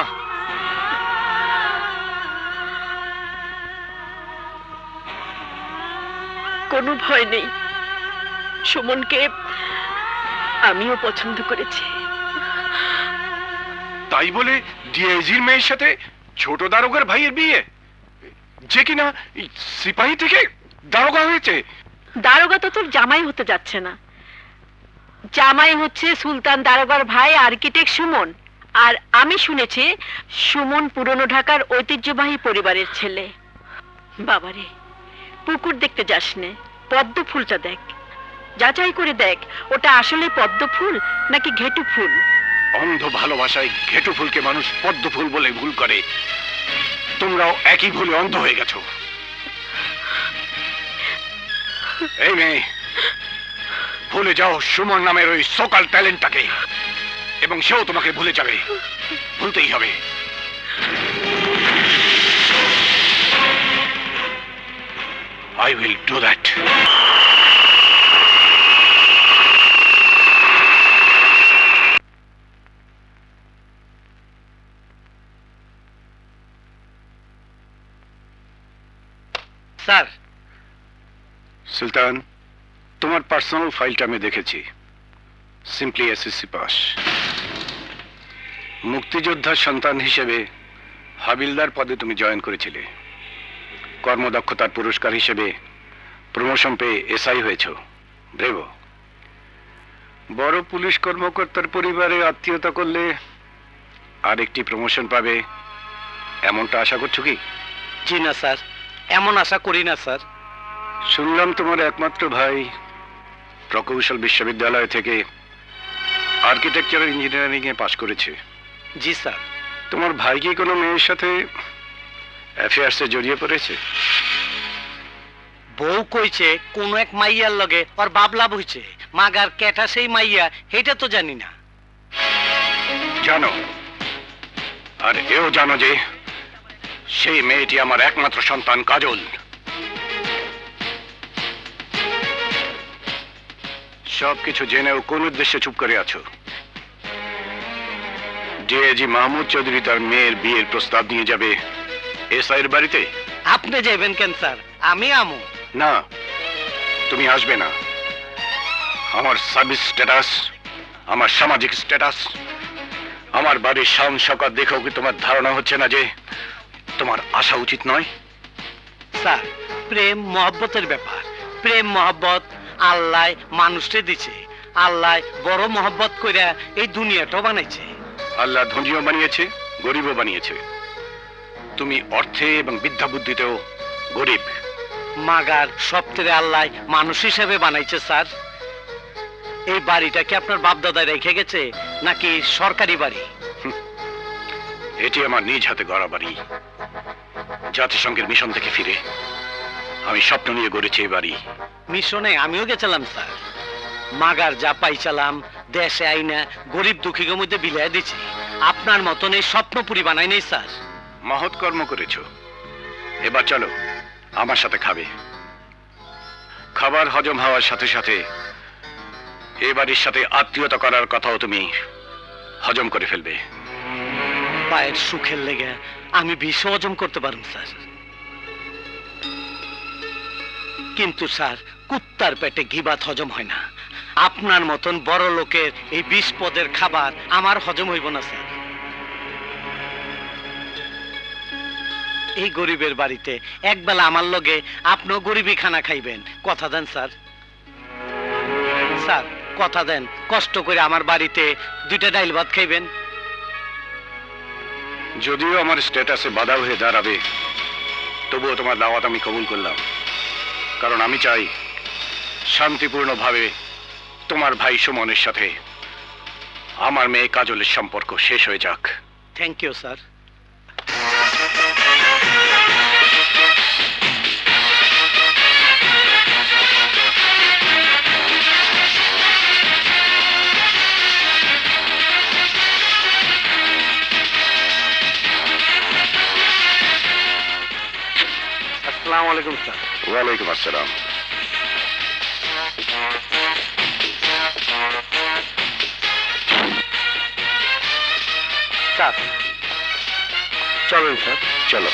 কোনো ভয় নেই। সুমনকে আমিও পছন্দ করেছি। তাই বলে ডিআইজির মেয়ের সাথে ছোট দারোগার ভাইয়ের বিয়ে, যে কিনা এই সিপাহী থেকে দারোগা হয়েছে? দারোগা তো তোর জামাই হতে যাচ্ছে না, জামাই হচ্ছে সুলতান দারোগার ভাই আর্কিটেক্ট সুমন। আর আমি শুনেছি সুমন পুরনো ঢাকার ঐতিহ্যবাহী পরিবারের ছেলে। বাবারে, পুকুর দেখতে যাস নে, পদ্ম ফুলটা দেখ, যাচাই করে দেখ ওটা আসলে পদ্ম ফুল নাকি ঘেটু ফুল। অন্ধ ভালোবাসায় ঘেটু ফুলকে মানুষ পদ্ম ফুল বলে ভুল করে। তোমরাও একই ভুলে অন্ধ হয়ে গেছো। এই মেয়ে, ভুলে যাও সুমন নামের ওই সকাল ট্যালেন্টটাকে, এবং সেও তোমাকে ভুলে যাবে। ভুলতেই হবে। I will do that. Sir, Sultan, তোমার পার্সোনাল ফাইলটা আমি দেখেছি। Simply SSC pass. মুক্তিযোদ্ধার সন্তান হিসেবে হাবিলদার পদে তুমি জয়েন করেছিলে। কর্মদক্ষতার পুরস্কার হিসেবে প্রমোশন পেয়ে এসআই হয়েছ। ব্রেভো। বড় পুলিশ কর্মকর্তার পরিবারে আত্মীয়তা করলে আরেকটি প্রমোশন পাবে, এমনটা আশা করছো কি? জি না স্যার, এমন আশা করি না স্যার। শুনলাম তোমার একমাত্র ভাই প্রকৌশল বিশ্ববিদ্যালয় থেকে আর্কিটেকচার ইঞ্জিনিয়ারিং এ পাশ করেছে। জি স্যার। তোমার ভাই কি কোনো মেয়ের সাথে অ্যাফেয়ার্সে জড়িয়ে পড়েছে? বউ কইছে কোন এক মাইয়ার লগে ওর বাবলা বইছে, মাগার কেটা সেই মাইয়া এটা তো জানি না। জানো, আর এও জানো যে সেই মেয়েটি আমার একমাত্র সন্তান কাজল। সবকিছু জেনেও কোন উদ্দেশ্যে চুপ করে আছো? ডিআইজি মাহমুদ চৌধুরী তার মেয়ের বিয়ের প্রস্তাব নিয়ে যাবে এসআইয়ের বাড়িতে। আপনি যাবেন কেন স্যার? আমি আমু। না, তুমি আসবে না। আমার সার্ভিস স্ট্যাটাস, আমার সামাজিক স্ট্যাটাস, আমার বাড়ির শান শওকত দেখেও কি তোমার ধারণা হচ্ছে না যে তোমার আসা উচিত নয়? স্যার, প্রেম মহব্বতের ব্যাপার। প্রেম মহব্বত আল্লাহ মানুষকে দিছে। আল্লাহ বড় মহব্বত কইরা এই দুনিয়াটা বানাইছে। আল্লাহ ধনীও বানিয়েছে, গরিবও বানিয়েছে। তুমি অর্থে এবং বিদ্যা বুদ্ধিতেও গরিব। মাগার সবথেকে আল্লাহ মানুষ হিসেবে বানাইছে স্যার। এই বাড়িটা কি আপনার বাপ দাদা রেখে গেছে নাকি সরকারি বাড়ি? এটি আমার নিজ হাতে গড়া বাড়ি। জাতিসংঘের মিশন থেকে ফিরে আমি স্বপ্ন নিয়ে গড়েছি এই বাড়ি। মিশনে আমিও গেছিলাম স্যার। মাগার যা পাইছিলাম দেশে আইনা গরিব দুঃখীর মধ্যে বিলাই দিছি। আপনার মতন এই স্বপ্নপুরি বানাই নেই স্যার। মহৎ কর্ম করেছো। এবার চলো আমার সাথে খাবে। খাবার হজম হওয়ার সাথে সাথে এ বাড়ির সাথে আত্মীয়তা করার কথাও তুমি হজম করে ফেলবে। পায়ের সুখের লেগে আমি বিষ হজম করতে পারব স্যার, কিন্তু স্যার কুত্তার পেটে ঘিবাত হজম হয় না। আপনার মতন বড় লোকের এই 20 পদের খাবার আমার হজম হইব না স্যার। এই গরিবের বাড়িতে একবেলা আমার লগে আপনিও গরিবি খানা খাইবেন, কথা দেন স্যার। স্যার কথা দেন, কষ্ট করে আমার বাড়িতে 2টা ডাইল ভাত খাইবেন। যদিও আমার স্ট্যাটাসে বাধা হয়ে দাঁড়াবে, তবুও তোমার দাওয়াত আমি কবুল করলাম। কারণ আমি চাই শান্তিপূর্ণভাবে তোমার ভাই সুমনের সাথে আমার মেয়ে কাজলের সম্পর্ক শেষ হয়ে যাক। Thank you sir. আসসালামু আলাইকুম স্যার। ওয়ালাইকুম আসসালাম। স্যার চলুন স্যার। চলো।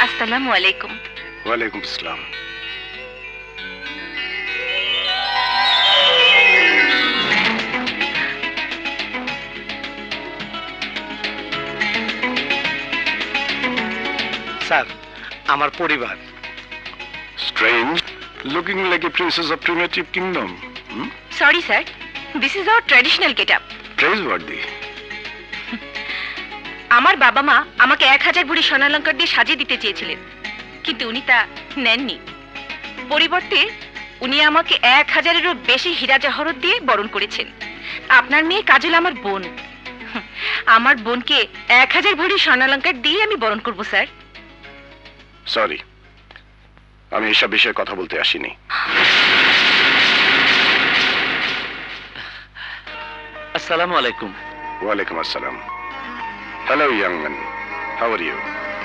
আসসালামু আলাইকুম। ওয়ালাইকুম আসসালাম। স্যার আমার পরিবার। Strange, looking like a princess of primitive kingdom. Sorry sir, this is our traditional get up. Praiseworthy. আমার বাবা মা আমাকে 1000 ভরি স্বর্ণালঙ্কার দিয়ে সাজিয়ে দিতে চেয়েছিলেন, কিন্তু উনি তা নেননি। পরিবর্তে উনি আমাকে 1000-এরও বেশি হীরা জহরত দিয়ে বরণ করেছেন। আপনার মেয়ে কাজল আমার বোন। আমার বোনকে 1000 ভরি স্বর্ণালঙ্কার দিয়ে আমি বরণ করব স্যার। সরি, আমি এসব বিষয়ে কথা বলতে আসিনি। আসসালামু আলাইকুম। ওয়ালাইকুম আসসালাম। Hello young man, how are you?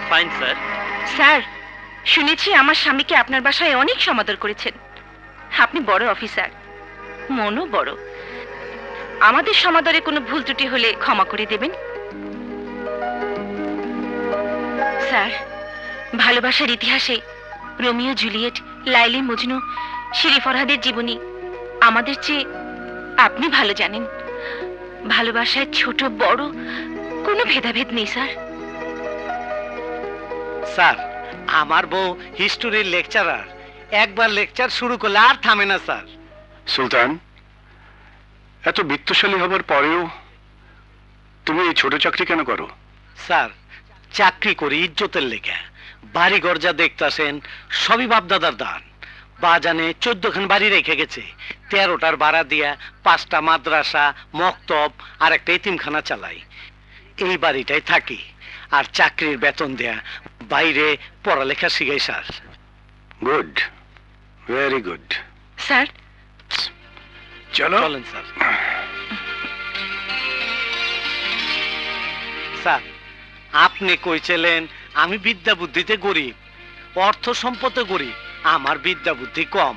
Fine sir. Sir, শুনেছি আমার স্বামীকে আপনার বাসায় অনেক সমাদর করেছেন। আপনি বড় অফিসার, মনও বড়। আমাদের সমাদরে কোনো ভুল ত্রুটি হলে ক্ষমা করে দেবেন স্যার। ভালোবাসার ইতিহাসে Romeo Juliet, Laili Majnu, Siri ফরহাদের জীবনী আমাদের চেয়ে আপনি ভালো জানেন। ভালোবাসায় ছোট বড় কোনো ভেদাভেদ নেই স্যার। স্যার আমার বউ হিস্টোরির লেকচারার, একবার লেকচার শুরু করলে আর থামে না স্যার। সুলতান, এত বিত্তশালী হবার পরেও তুমি এই ছোট চাকরি কেন করো? স্যার চাকরি করি ইজ্জতের লেখা। বাড়ি ঘর যা দেখতেছেন সবই বাপদাদার দান। বাজানে 14খান বাড়ি রেখে গেছে, 13টার ভাড়া দিয়া 5টা মাদ্রাসা, মক্তব আর একটা এতিমখানা চালাই। এই বাড়িটাই থাকি আর চাকরির বেতন দেয়া বাইরে পড়ালেখা শিখাই sir. Good, very good. Sir চলো। চলেন স্যার। স্যার আপনি কইছিলেন আমি বিদ্যা বুদ্ধিতে গরিব, অর্থ সম্পদে গরিব। আমার বিদ্যা বুদ্ধি কম।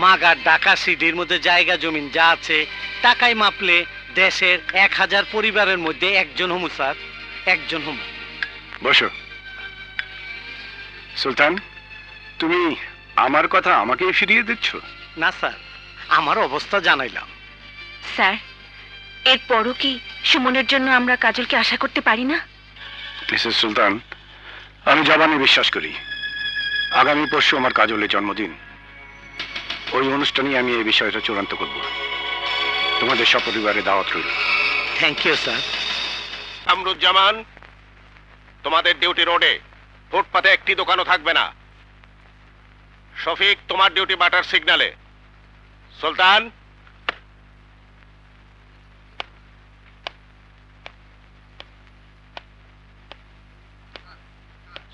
মাগার ঢাকা সিটির মধ্যে জায়গা জমিন যা আছে টাকায় মাপলে দেশের 1000 পরিবারের মধ্যে একজন হমু স্যার, একজন হমু। বসো। সুলতান, তুমি আমার কথা আমাকেই ফিরিয়ে দিচ্ছ? না স্যার, আমার অবস্থা জানাইলাম। স্যার, এরপরও কি সুমনের জন্য আমরা কাজলকে আশা করতে পারি না? মিসেস সুলতান, আমি জবানে বিশ্বাস করি। আগামী পরশু আমার কাজলের জন্মদিন। ওই অনুষ্ঠানে আমি এই বিষয়টা চূড়ান্ত করব। তোমাদের সপরিবারে দাওয়াত রইল। Thank you sir. আমরুজ্জামান, তোমাদের ডিউটি রোডে, ফুটপাতে একটি দোকানও থাকবে না। শফিক, তোমার ডিউটি বাটার সিগন্যালে। সুলতান,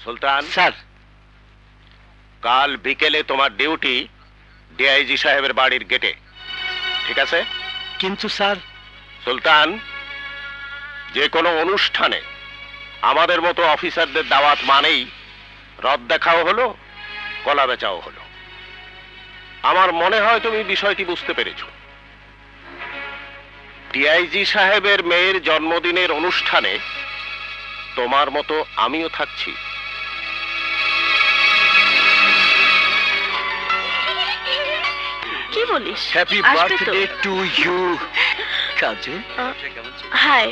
সুলতান স্যার কাল বিকেলে তোমার ডিউটি ডিআইজি সাহেবের বাড়ির গেটে, ঠিক আছে? কিন্তু স্যার। সুলতান, যে কোনো অনুষ্ঠানে আমাদের মতো অফিসারদের দাওয়াত মানেই রদ দেখাও হলো, কলা বেচাও হলো। আমার মনে হয় তুমি বিষয়টি বুঝতে পেরেছ। ডিআইজি সাহেবের মেয়ের জন্মদিনের অনুষ্ঠানে তোমার মতো আমিও থাকছি। কি বলিস? হ্যাপি আসবে তো? Birthday to you. Kajal, hi.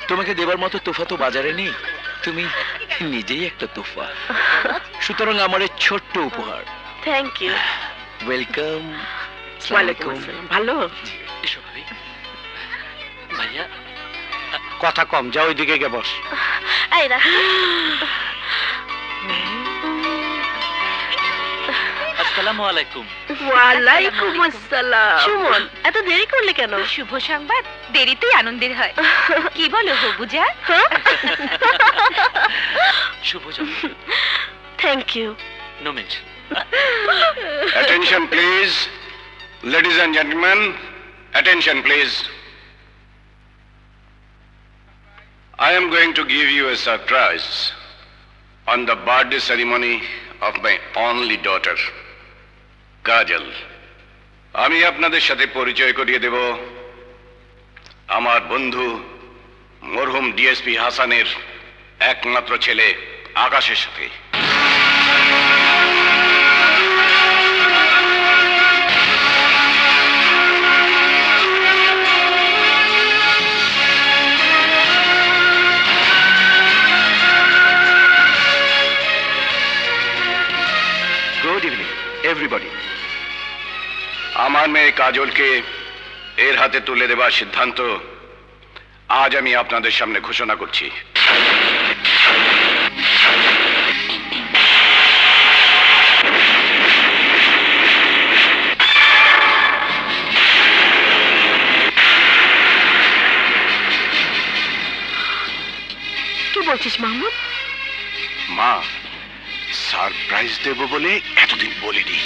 তোমাকে দেবার মতো তোফা তো বাজারে নেই, তুমি নিজেই একটা তোফা। সুতরাং আমার এই ছোট্ট উপহার। Thank you. ওয়েলকাম। ওয়ালাইকুম আসসালাম। ভালো? এসো ভাবি। ভাইয়া কথা কম, যা ওইদিকে গিয়ে বস। এই রাখ। আসসালামু আলাইকুম। ওয়ালাইকুম আসসালাম। সুমন, এত দেরি করলে কেন? শুভ সংবাদ দেরিতেই আনন্দের হয়। কি বলো হবুজা? শুভ জন্মদিন। Thank you. No mention. Attention please. Ladies and gentlemen, attention please. I am going to give you a surprise on the birthday ceremony of my only daughter, Kajal. আমি আপনাদের সাথে পরিচয় করিয়ে দেব আমার বন্ধু মরহুম ডিএসপি হাসানের একমাত্র ছেলে আকাশের সাথে। Good evening everybody. আমার মেয়ে কাজলকে এর হাতে তুলে দেবার সিদ্ধান্ত আজ আমি আপনাদের সামনে ঘোষণা করছি। কি বলছিস মাহমুদ? মা, সারপ্রাইজ দেব বলে এতদিন বলিনি।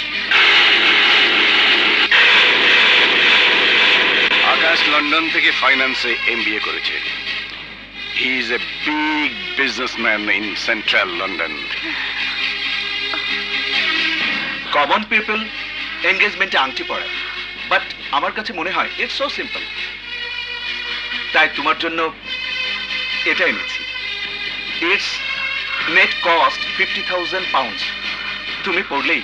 আকাশ লন্ডন থেকে ফাইন্যান্সে এমবিএ করেছে। He is a big businessman in central London. Common people এনগেজমেন্টে আংটি পড়ায়, বাট আমার কাছে মনে হয় ইটস সো সিম্পল। তাই তোমার জন্য এটা এনেছি। It's net cost 50,000 pounds. তুমি পড়লেই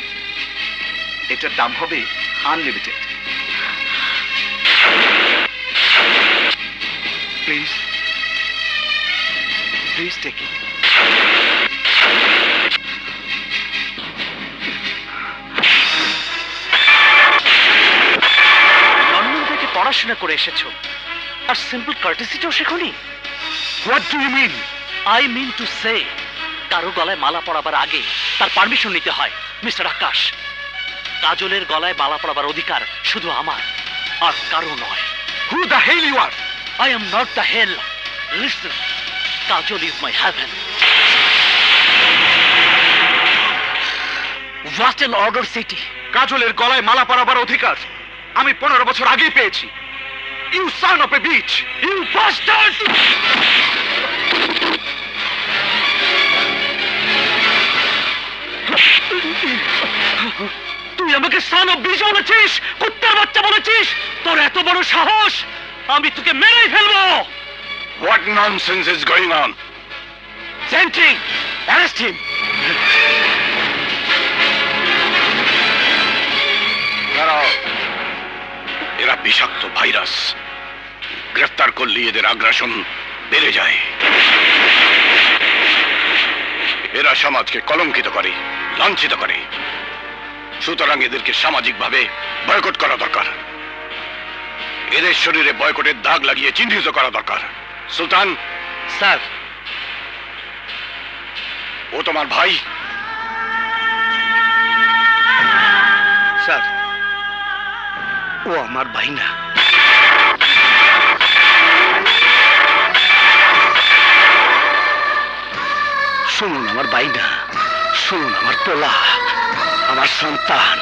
এটার দাম হবে unlimited. Please please take it. London থেকে পড়াশোনা করে এসেছো, আর সিম্পল কার্টেসিটাও শেখোনি? What do you mean? I mean to say, কারো গলায় মালা পরাবার আগে তার পারমিশন নিতে হয়। মিস্টার আকাশ, কাজলের গলায় মালা পরাবার অধিকার শুধু আমার, আর কারো নয়। Who the hell you are? I am not the hell. Listen, Kajol is my heaven. What an order city. কাজলের গলায় মালা পরাবার অধিকার আমি 15 বছর আগেই পেয়েছি। You son of a bitch, you bastard! তুই আমাকে সান অফ বিচ বলেছিস, কুত্তার বাচ্চা বলেছিস? তোর এত বড় সাহস, আমি তোকে মেরেই ফেলবো। What nonsense is going on? Sentry, arrest him. দাঁড়াও, এরা বিষাক্ত ভাইরাস। গ্রেফতার করলে এদের আগ্রাসন বেড়ে যায়। এরা সমাজকে কলঙ্কিত করে, লাঞ্ছিত করে। সুতরাং এদেরকে সামাজিকভাবে বয়কট করা দরকার। এদের শরীরে বয়কটের দাগ লাগিয়ে চিহ্নিত করা দরকার। সুলতান স্যার, ও তোমার ভাই? স্যার, ও আমার ভাই না। শুনুন, আমার ভাই না, শুনুন আমার পোলা, আমার সন্তান,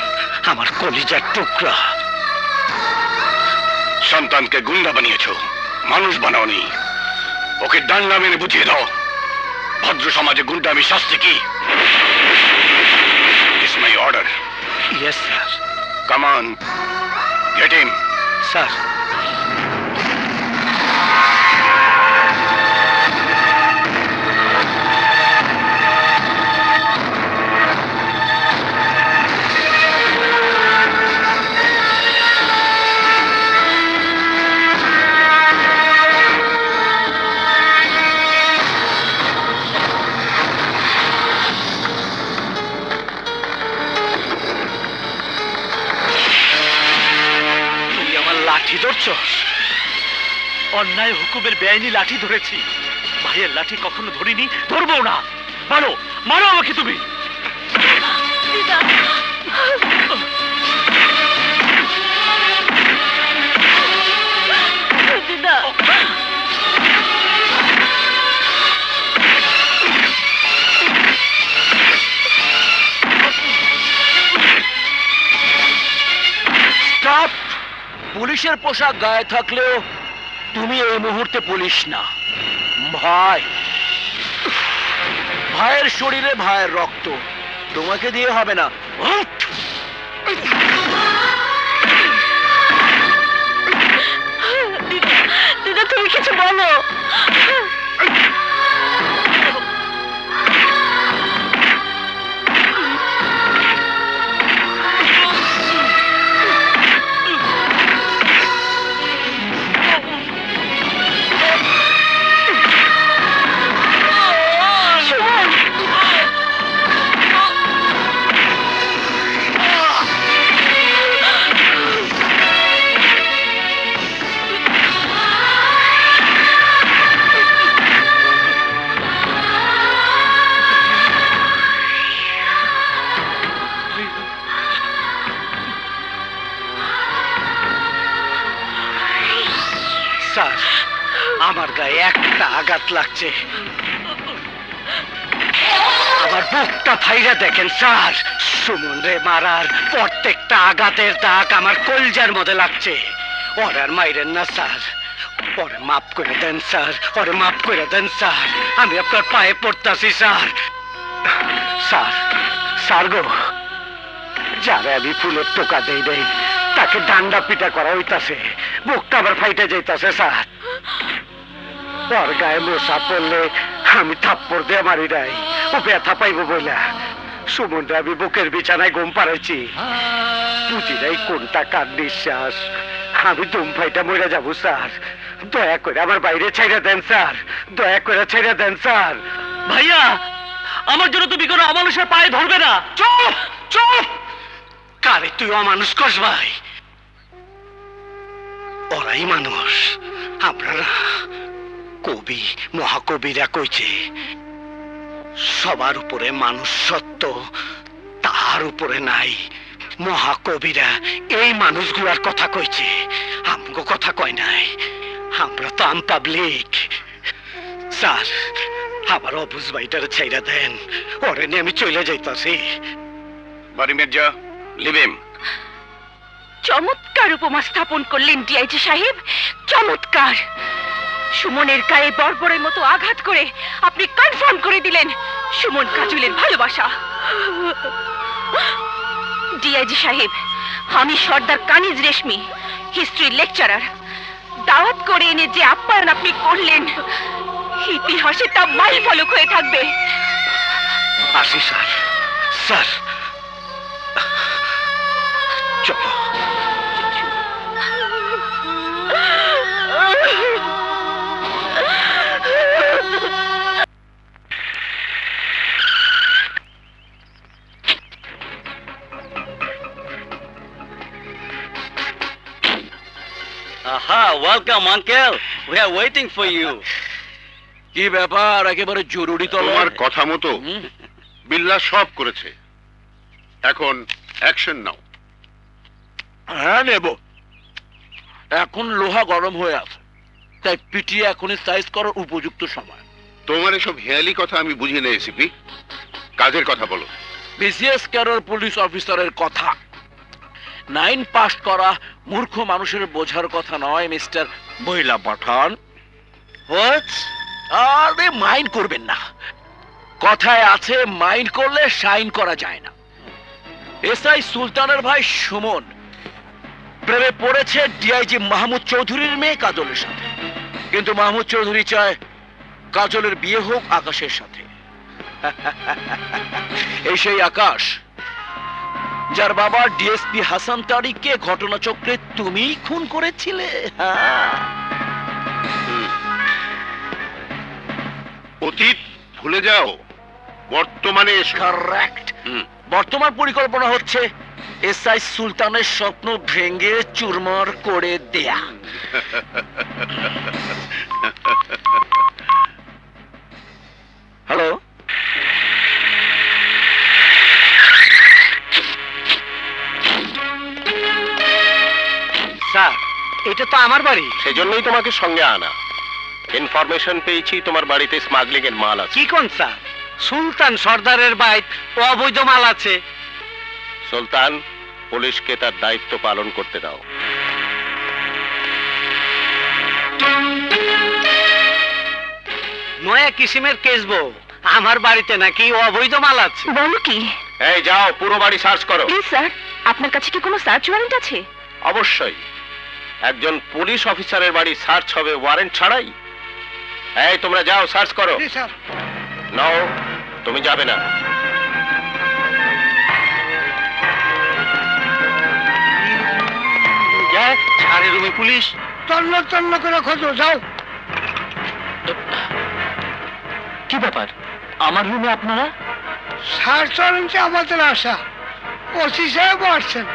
আমার কলিজার টুকরা। সন্তানকে গুন্ডা বানিয়েছ, মানুষ বানাওনি। ওকে ডান্ডা মেনে বুঝিয়ে দাও ভদ্র সমাজে গুন্ডামি শাস্তি কি। It's my order. Yes sir. Come on, get him. Sir, লাঠি ধরছস? অন্যায় হুকুমের বেআইনি লাঠি ধরেছি। ভাইয়ের লাঠি কখনো ধরিনি, ধরবো না। মারো, মারো আমাকে তুমি। দিদা দিদা স্টপ! পুলিশের পোশাক গায়ে থাকলেও তুমি এই মুহূর্তে পুলিশ না, ভাই। ভাইয়ের শরীরে ভাইয়ের রক্ত, তোমাকে দিয়ে হবে না। দিদা তুমি কিছু বলো। স্যার, আমার গায়ে একটা আঘাত লাগছে, আমার বুকটা ফাইরা দেখেন স্যার। সুমন রে মারার প্রত্যেকটা আঘাতের দাগ আমার কলজার মধ্যে লাগছে। ওর আর মাইরেন না স্যার, ওরে মাফ করে দেন স্যার, ওরে মাফ করে দেন স্যার। আমি আপনার পায়ে পড়তাছি স্যার। স্যার, স্যার গো, যারা আমি ফুলের টোকা দেই দেই তাকে ডান্ডা পিটা করা হইতাছে, বুকটা আবার ফাইটে যাইতাছে স্যার। ওর গায়ে মশা পড়লে আমি থাপ্পড় দিয়ে মারি নাই, ও ব্যথা পাইব বইলা। সুমনরা আমি বুকের বিছানায় ঘুম পাড়াইছি, বুঝি নাই কোনটা কার নিঃশ্বাস। আমি দুম ফাইটা মরে যাবো স্যার। দয়া করে আমার বাইরে ছেড়ে দেন স্যার, দয়া করে ছেড়ে দেন স্যার। ভাইয়া, আমার জন্য তুমি কোনো অমানুষের পায়ে ধরবে না। চুপ চুপ! কারে তুই অমানুষ কস ভাই? ওরাই মানুষ, আমরা না। কবি মহাকবিরা কইছে সবার উপরে মানুষ সত্য, তার উপরে নাই। মহাকবিরা এই মানুষগুলার কথা কইছে, আমগো কথা কয় নাই। আমরা তো আম পাবলিক। স্যার, আমার অবুজ ভাইটারে ছাইরা দেন, ওরে নিয়ে আমি চলে যাইতাছি। বাড়ি মির্জা, লিভ হিম। চমৎকার উপমা স্থাপন করলেন ডিআইজি সাহেব, চমৎকার। সুমনের গায়ে বর্বরের মতো আঘাত করে আপনি কনফার্ম করে দিলেন সুমন কাজলের ভালোবাসা। ডিআইজি সাহেব, আমি সর্দার কানিজ রেশমি, হিস্ট্রি লেকচারার। দাওয়াত করে এনে যে আপ্যায়ন আপনি করলেন, ইতিহাসে তা মাইল ফলক হয়ে থাকবে। আসি স্যার। স্যার, চলো। Aha, welcome uncle. We are waiting for you. কি ব্যাপার, একেবারে জরুরি তো? তোমার কথা মতো বিল্লা সব করেছে, এখন অ্যাকশন নাও। হ্যাঁ নেব। এখন লোহা গরম হয়ে আছে, তাই পিটিয়ে এখনই সাইজ করার উপযুক্ত সময়। তোমার এসব হেয়ালি কথা আমি বুঝি না এসিপি, কাজের কথা বলো। বিসিএস ক্যাডার পুলিশ অফিসারের কথা। 9 পাস করা মূর্খ মানুষের বোঝার কথা নয় মিস্টার মহিলা পাঠান। What? আরে মাইন্ড করবেন না, কথায় আছে মাইন্ড করলে শাইন করা যায় না। এসআই সুলতানের ভাই সুমন প্রেমে পড়েছে ডিআইজি মাহমুদ চৌধুরীর মেয়ে কাজলের সাথে, কিন্তু মাহমুদ চৌধুরী চায় কাজলের বিয়ে হোক আকাশের সাথে। এই সেই আকাশ যার বাবা ডিএসপি হাসান তারিককে ঘটনাচক্রে তুমি খুন করেছিলে। অতীত ভুলে যাও, বর্তমানে এসো। কারেক্ট। বর্তমান পরিকল্পনা হচ্ছে এসআই সুলতানের স্বপ্ন ভেঙে চুরমার করে দেয়া। হ্যালো, স্যার, এটা তো আমার বাড়ি। সেজন্যই তোমাকে সঙ্গে আনা। ইনফরমেশন পেয়েছি তোমার বাড়িতে স্মাগলিং এর মাল আছে। কি কোন স্যার? সুলতান সর্দারের বাইক অবৈধ মাল আছে। সুলতান, পুলিশকে তার দায়িত্ব পালন করতে দাও। নয়া কিসিমের কেসবো, আমার বাড়িতে নাকি অবৈধ মাল আছে। বলো কি? এই যাও, পুরো বাড়ি সার্চ করো। প্লিজ স্যার, আপনার কাছে কি কোনো সার্চ ওয়ারেন্ট আছে? অবশ্যই। একজন পুলিশ অফিসারের বাড়ি সার্চ হবে ওয়ারেন্ট ছাড়াই? এই তোমরা যাও, সার্চ করো। নাও, তুমি যাবে না। ছাড়ে রুমে পুলিশ। তন্ন তন্ন করে খোঁজো, যাও। কি ব্যাপার, আমার রুমে আপনারা? সার্চ ওয়ারেন্টে আমাদের আশা, ওসি সাহেব আসছেন।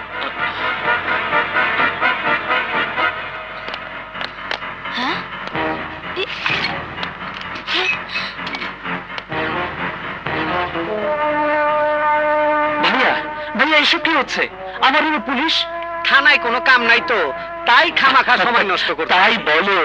ভাইয়া, ভাইয়া, এসব কি হচ্ছে? আমার রুমে পুলিশ। থানায় কোনো কাম নাই তো, তাই খামাখা সময় নষ্ট করতে। তাই বলো।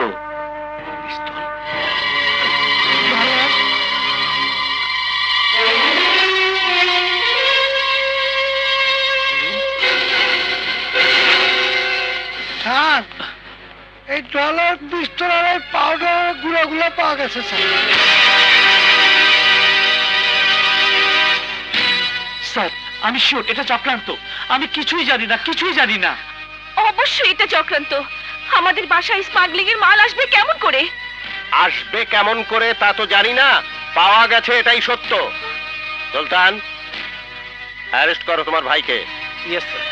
স্যার, এই ডলার পিস্তলের এই পাউডারের গুঁড়াগুলো পাওয়া গেছে স্যার। স্যার, আমি শিওর এটা চক্রান্ত। আমি কিছুই জানি না, কিছুই জানি না। অবশ্যই এটা চক্রান্ত। আমাদের বাসায় স্মাগলিং এর মাল আসবে কেমন করে? আসবে কেমন করে তা তো জানি না, পাওয়া গেছে এটাই সত্য। সুলতান, অ্যারেস্ট করো তোমার ভাইকে। Yes sir.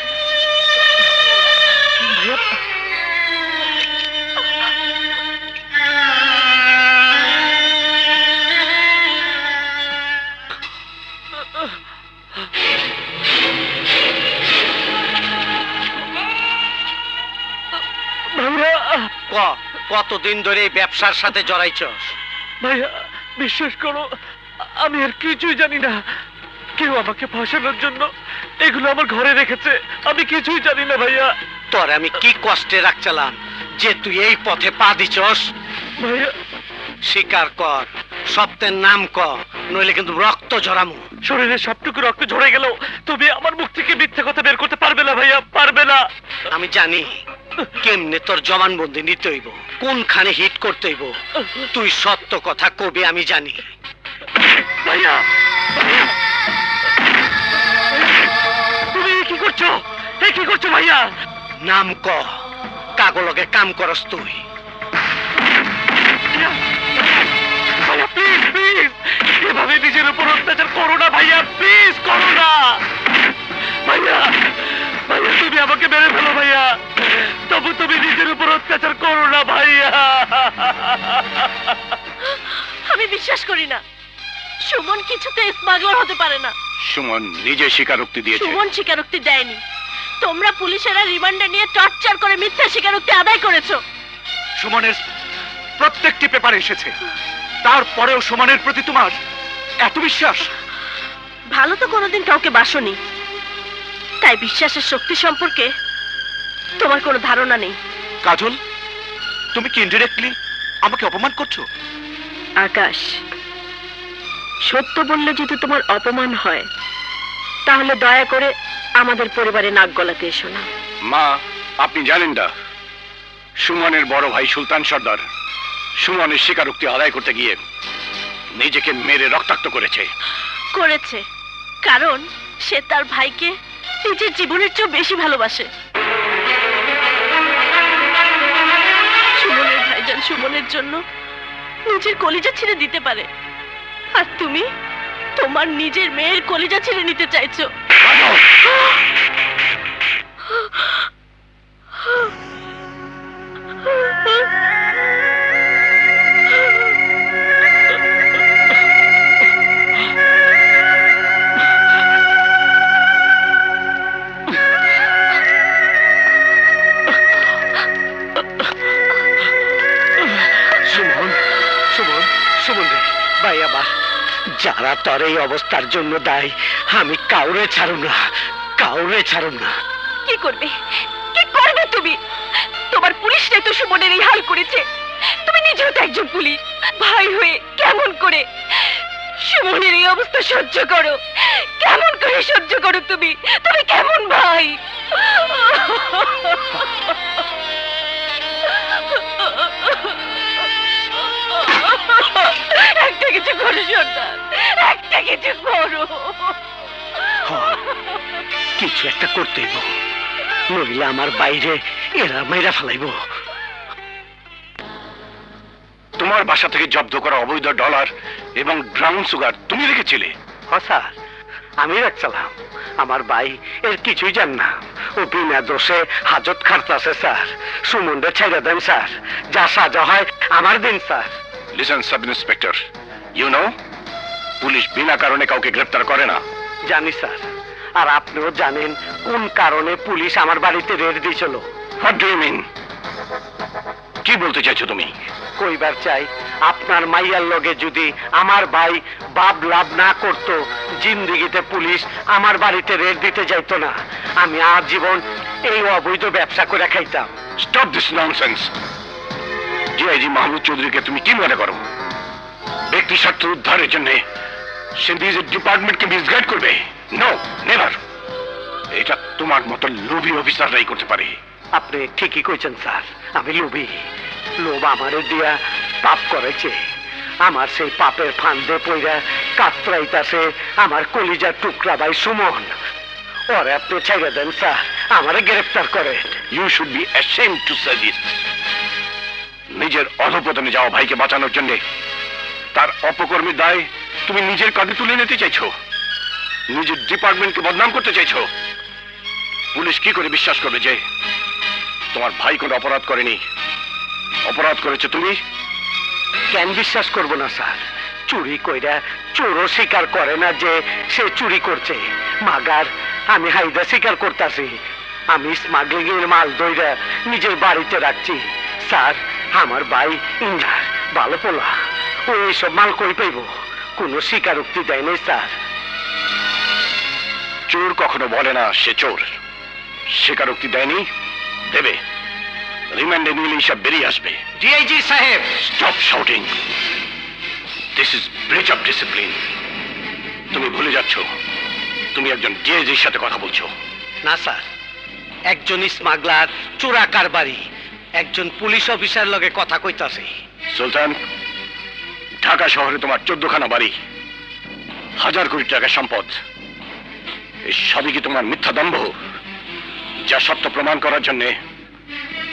কতদিন ধরে এই ব্যবসার সাথে জড়াইছস? ভাইয়া, বিশ্বাস করো, আমি আর কিছুই জানি না। কেউ আমাকে ফাঁসানোর জন্য এগুলো আমার ঘরে রেখেছে। আমি কিছুই জানি না ভাইয়া। তোর আমি কি কষ্টে রাখছিলাম যে তুই এই পথে পা দিছস। ভাইয়া, স্বীকার কর, সত্যের নাম কর, নইলে কিন্তু রক্ত ঝরামু। শরীরের সবটুকু রক্ত ঝরে গেল, তবে আমার মুখ থেকে মিথ্যা কথা বের করতে পারবে না ভাইয়া, পারবে না। আমি জানি কেমনে তোর জবানবন্দি নিতে হইব, কোনখানে হিট করতে হইব। তুই সত্য কথা কবি আমি জানি। ভাইয়া, তুমি কি করছো? কি করছো ভাইয়া? নাম ক, কাগলকে কাম করস তুই। ভাইয়া প্লিজ, প্লিজ, এভাবে নিজের উপর অত্যাচার করো না ভাইয়া, প্লিজ করো না ভাইয়া। ভাইয়া, তুমি আমাকে মেরে ফেলো ভাইয়া, তবু তুমি নিজের উপর অত্যাচার করো না ভাইয়া। আমি বিশ্বাস করি না, সুমন কিছুতে স্মাগলার হতে পারে না। সুমন নিজে স্বীকারোক্তি দিয়েছে। সুমন স্বীকারোক্তি দেয়নি, তোমরা পুলিশেরা রিমান্ডে নিয়ে টর্চার করে মিথ্যা স্বীকারোক্তি আদায় করেছো। সুমনের প্রত্যেকটি পেপার এসেছে, তারপরেও সুমনের প্রতি তোমার এত বিশ্বাস? ভালো তো কোনোদিন কাউকে বাসনি, তাই বিশ্বাসের শক্তি সম্পর্কে তোমার কোনো ধারণা নেই। কাজল, তুমি কি ইনডিরেক্টলি আমাকে অপমান করছো? আকাশ, সত্য বললে যদি তোমার অপমান হয়, তাহলে দয়া করে আমাদের পরিবারে নাক গলাতে এসো না। মা, আপনি জানেন না, সুমনের বড় ভাই সুলতান সর্দার সুমনের স্বীকারোক্তি আদায় করতে গিয়ে নিজেকে মেরে রক্তাক্ত করেছে। করেছে কারণ সে তার ভাইকে নিজের জীবনের চেয়ে বেশি ভালোবাসে। সুমনের ভাইজান সুমনের জন্য নিজের কলিজা ছিঁড়ে দিতে পারে, আর তুমি তোমার নিজের মেয়ের কলিজা ছিঁড়ে নিতে চাইছো। যারা তোর এই অবস্থার জন্য দায়ী, আমি কাউরে ছাড়ু না, কাউরে ছাড়ু না। কি করবে, কি করবে তুমি? তোমার পুলিশরাই তো সুমনের এই হাল করেছে। তুমি নিজেও তো একজন পুলিশ, ভাই হয়ে কেমন করে সুমনের এই অবস্থা সহ্য করো? কেমন করে সহ্য করো তুমি? তুমি কেমন ভাই? একটা কিছু করো সর্দার, একটা কিছু করো। কিছু একটা করতেইব, নইলে আমার বাইরে এরা মেরা ফেলাইব। তোমার বাসা থেকে জব্দ করা অবৈধ ডলার এবং ব্রাউন সুগার তুমি রেখেছিলে? স্যার, আমি রাখছিলাম। আমার ভাই এর কিছুই জান না, ও বিনা দোষে হাজত খাটতাছে স্যার। সুমনরে ছেড়ে দেন স্যার, যা সাজা হয় আমার দিন sir. Listen sub inspector, you know police বিনা কারণে কাউকে গ্রেফতার করে না। জানি স্যার, আর আপনিও জানেন কোন কারণে পুলিশ আমার বাড়িতে রেড দিয়েছিল। What do you mean? কি বলতে চাইছো তুমি? কইবার চাই, আপনার মাইয়ার লগে যদি আমার ভাই বাপ লাভ না করত, জিন্দিগিতে পুলিশ আমার বাড়িতে রেড দিতে যাইতো না। আমি আজীবন এই অবৈধ ব্যবসা করে খাইতাম। Stop this nonsense. DIG Mahmud চৌধুরীকে তুমি কি মনে করো? ব্যক্তি স্বার্থ উদ্ধারের জন্য সে নিজের ডিপার্টমেন্টকে মিসগাইড করবে? No, never. এটা তোমার মতো লোভী অফিসাররাই করতে পারে। আপনি ঠিকই কইছেন স্যার, আমি লোভী। লোভ আমারে দিয়া পাপ করেছে। আমার সেই পাপের ফান্দে পইরা কাতরাইতাছে আমার কলিজার টুকরা ভাই সুমন। ওরে আপনি ছেড়ে দেন স্যার, আমারে গ্রেফতার করেন। You should be ashamed to say this. নিজের অধপতনে যাওয়া ভাইকে বাঁচানোর জন্য তার অপকর্মের দায় তুমি নিজের কাঁধে তুলে নিতে চাইছো, নিজের ডিপার্টমেন্টকে বদনাম করতে চাইছো। পুলিশ কি করে বিশ্বাস করবে যে তোমার ভাই কোনো অপরাধ করেনি? অপরাধ করেছো তুমি। কেন বিশ্বাস করব না স্যার? চুরি কইরা চোরও স্বীকার করে না যে সে চুরি করছে। মাগার আমি হাইদা স্বীকার করতেছি, আমি স্মাগলিং এর মাল দইরা নিজের বাড়িতে রাখছি। স্যার, আমার ভাই ইন্দার ভালো পোলা, ও এইসব মাল কই পাইব? কোনো স্বীকারোক্তি দেয় নাই স্যার। চোর কখনো বলে না সে চোর। স্বীকারোক্তি দেয়নি, দেবে। রিমান্ডে নিলে সব বেরিয়ে আসবে। ডিআইজি সাহেব, stop shouting. This is breach of discipline. তুমি ভুলে যাচ্ছ তুমি একজন ডিআইজির সাথে কথা বলছো। না স্যার, একজন স্মাগলার চোরা কারবারি একজন পুলিশ অফিসার লগে কথা কইতাছে। সুলতান, ঢাকা শহরে তোমার 14খানা বাড়ি, 1000 কোটি টাকা সম্পদ, এই সবই কি তোমার মিথ্যা দম্ভ, যা সত্য প্রমাণ করার জন্য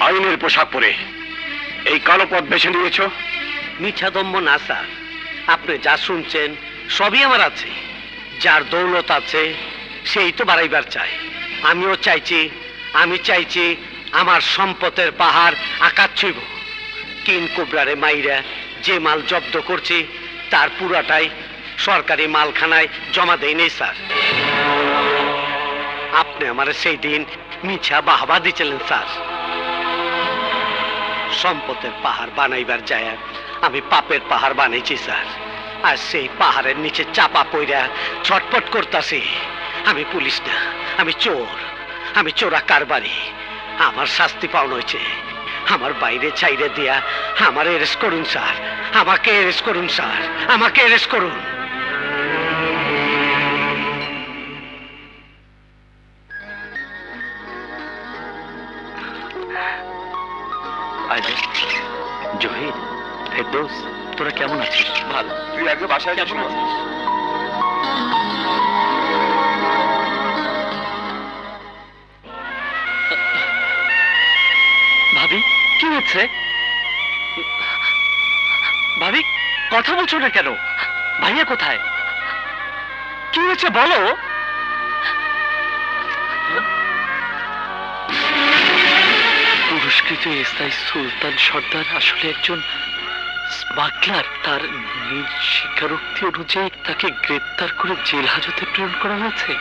আইনের পোশাক পরে এই কালো পথ বেছে নিয়েছো? মিথ্যাদম্য না স্যার, আপনি যা শুনছেন সবই আমার আছে। যার দৌলত আছে সেই তো বাড়াইবার চাই। আমিও চাইছি, আমি চাইছি আমার সম্পদের পাহাড় আকাশ ছুঁইব। কিং কোবরারে মাইরা যে মাল জব্দ করছি তার পুরাটাই সরকারি মালখানায় জমা দেয়নি স্যার। আপনি আমার সেই দিন মিছা বাহবা দিছিলেন স্যার। সম্পদের পাহাড় বানাইবার যায় আমি পাপের পাহাড় বানাইছি স্যার। আর সেই পাহাড়ের নিচে চাপা পইরা ছটপট করতাছি। আমি পুলিশ না, আমি চোর, আমি চোরা কারবারি। আমার শাস্তি পাওয়া হয়েছে। আমার বাইরে ছাইরে দিয়া আমার এরেস্ট করুন স্যার, আমাকে এরেস্ট করুন স্যার, আমাকে এরেস্ট করুন। জহির, ফেরদৌস, তোরা কেমন আছিস? ভালো। তুই আগে বাসায় কেমন আছিস? ভাবি, কি হচ্ছে? ভাবি, কথা বলছো না কেন? ভাইয়া কোথায়? কি হয়েছে বলো। পুরস্কৃত এসআই সুলতান সর্দার আসলে একজন স্মাগলার। তার নিজ স্বীকারোক্তি অনুযায়ী তাকে গ্রেপ্তার করে জেল হাজতে প্রেরণ করা হয়েছে।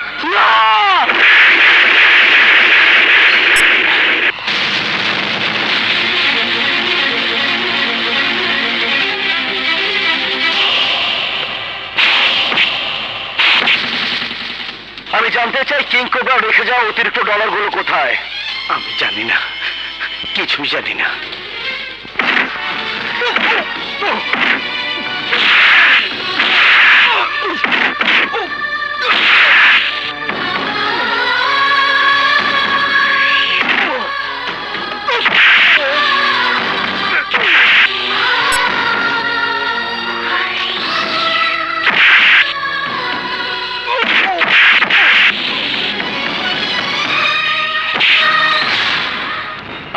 ডলারগুলো কোথায়? আমি জানি না, কিছুই জানি না।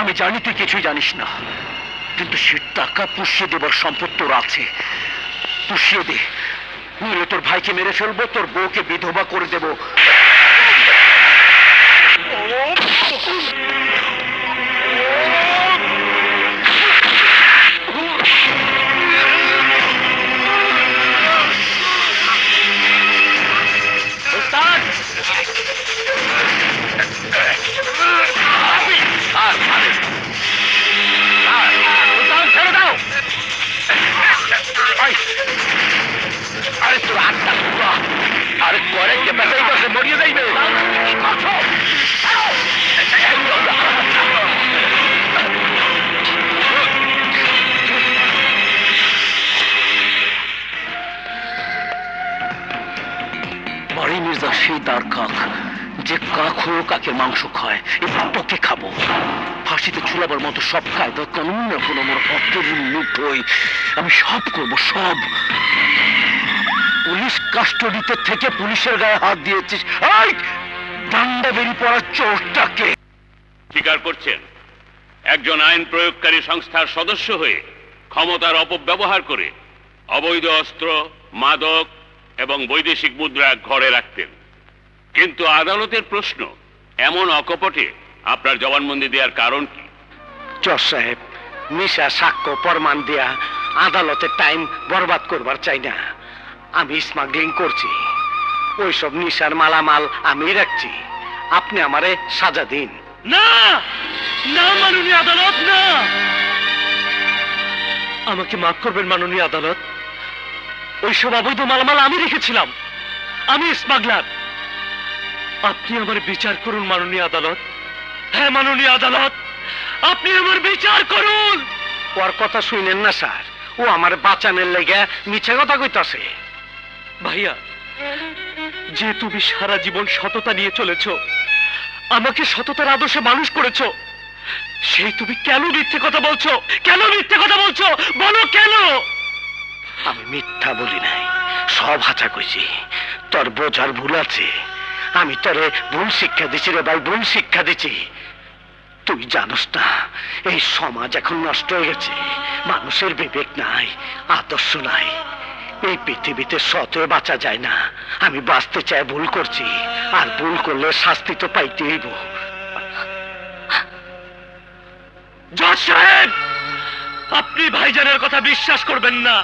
আমি জানি তুই কিছুই জানিস না, কিন্তু সে টাকা পুষিয়ে দেবার সম্পদ তোর আছে। পুষিয়ে দে, নইলে তোর ভাইকে মেরে ফেলবো, তোর বউকে বিধবা করে দেব। আরে তোর হাতটা আরে করে পেশাই বসে মরিয়ে যাইবে। বাড়ি মির্জা সেই তার কাক, যে কাক হয়েও কাকের মাংস খায়, এবার তোকে খাবো। ফাঁসিতে ঝুলাবার মতো সব কায়দা কানুন এখন আমার হাতের মুঠোয়। আমি সব করবো, সব। পুলিশ কাস্টডিতে থেকে পুলিশের গায়ে হাত দিয়েছিস, ডান্ডা বেরিয়ে পড়ার চোরটাকে। স্বীকার করছেন একজন আইন প্রয়োগকারী সংস্থার সদস্য হয়ে ক্ষমতার অপব্যবহার করে অবৈধ অস্ত্র, মাদক এবং বৈদেশিক মুদ্রা ঘরে রাখতেন। কিন্তু আদালতের প্রশ্ন, এমন অকপটে আপনার জবানবন্দি দেওয়ার কারণ কি? জজ সাহেব, মিশা সাক্ষ্য প্রমাণ দেয়া আদালতের টাইম বরবাদ করবার চাই না। আমি স্মাগলিং করছি, ওইসব নিশার মালামাল আমি রাখছি। আপনি আমারে সাজা দিন। না না মাননীয় আদালত, না। আমাকে মাফ করবেন মাননীয় আদালত। ওইসব অবৈধ মালামাল আমি রেখেছিলাম, আমি স্মাগলার। আপনি আমার বিচার করুন মাননীয় আদালত। হ্যাঁ মাননীয় আদালত, আপনি আমার বিচার করুন। ওর কথা শুনেন না স্যার, ও আমার বাঁচানোর লেগে মিছে কথা কইতাছে। ভাইয়া, যে তুমি সারা জীবন সততা নিয়ে চলেছ, আমাকে সততার আদর্শে মানুষ করেছো, সেই তুমি কেন মিথ্যে কথা বলছো? কেন মিথ্যে কথা বলছো? বলো কেন? আমি মিথ্যা বলি নাই, সব হাঁচা কইছি। তোর বোঝার ভুল আছে। আমি তোরে ভুল শিক্ষা দিচ্ছি রে ভাই, ভুল শিক্ষা দিচ্ছি। তুই জানোস না, এই সমাজ এখন নষ্ট হয়ে গেছে। মানুষের বিবেক নাই, আদর্শ নাই। এই পৃথিবীতে সত হয়ে বাঁচা যায় না। আমি বাঁচতে চাই, ভুল করছি, আর ভুল করলে শাস্তি তো পাইতে হইব। জজ সাহেব, আপনি ভাইজানের কথা বিশ্বাস করবেন না।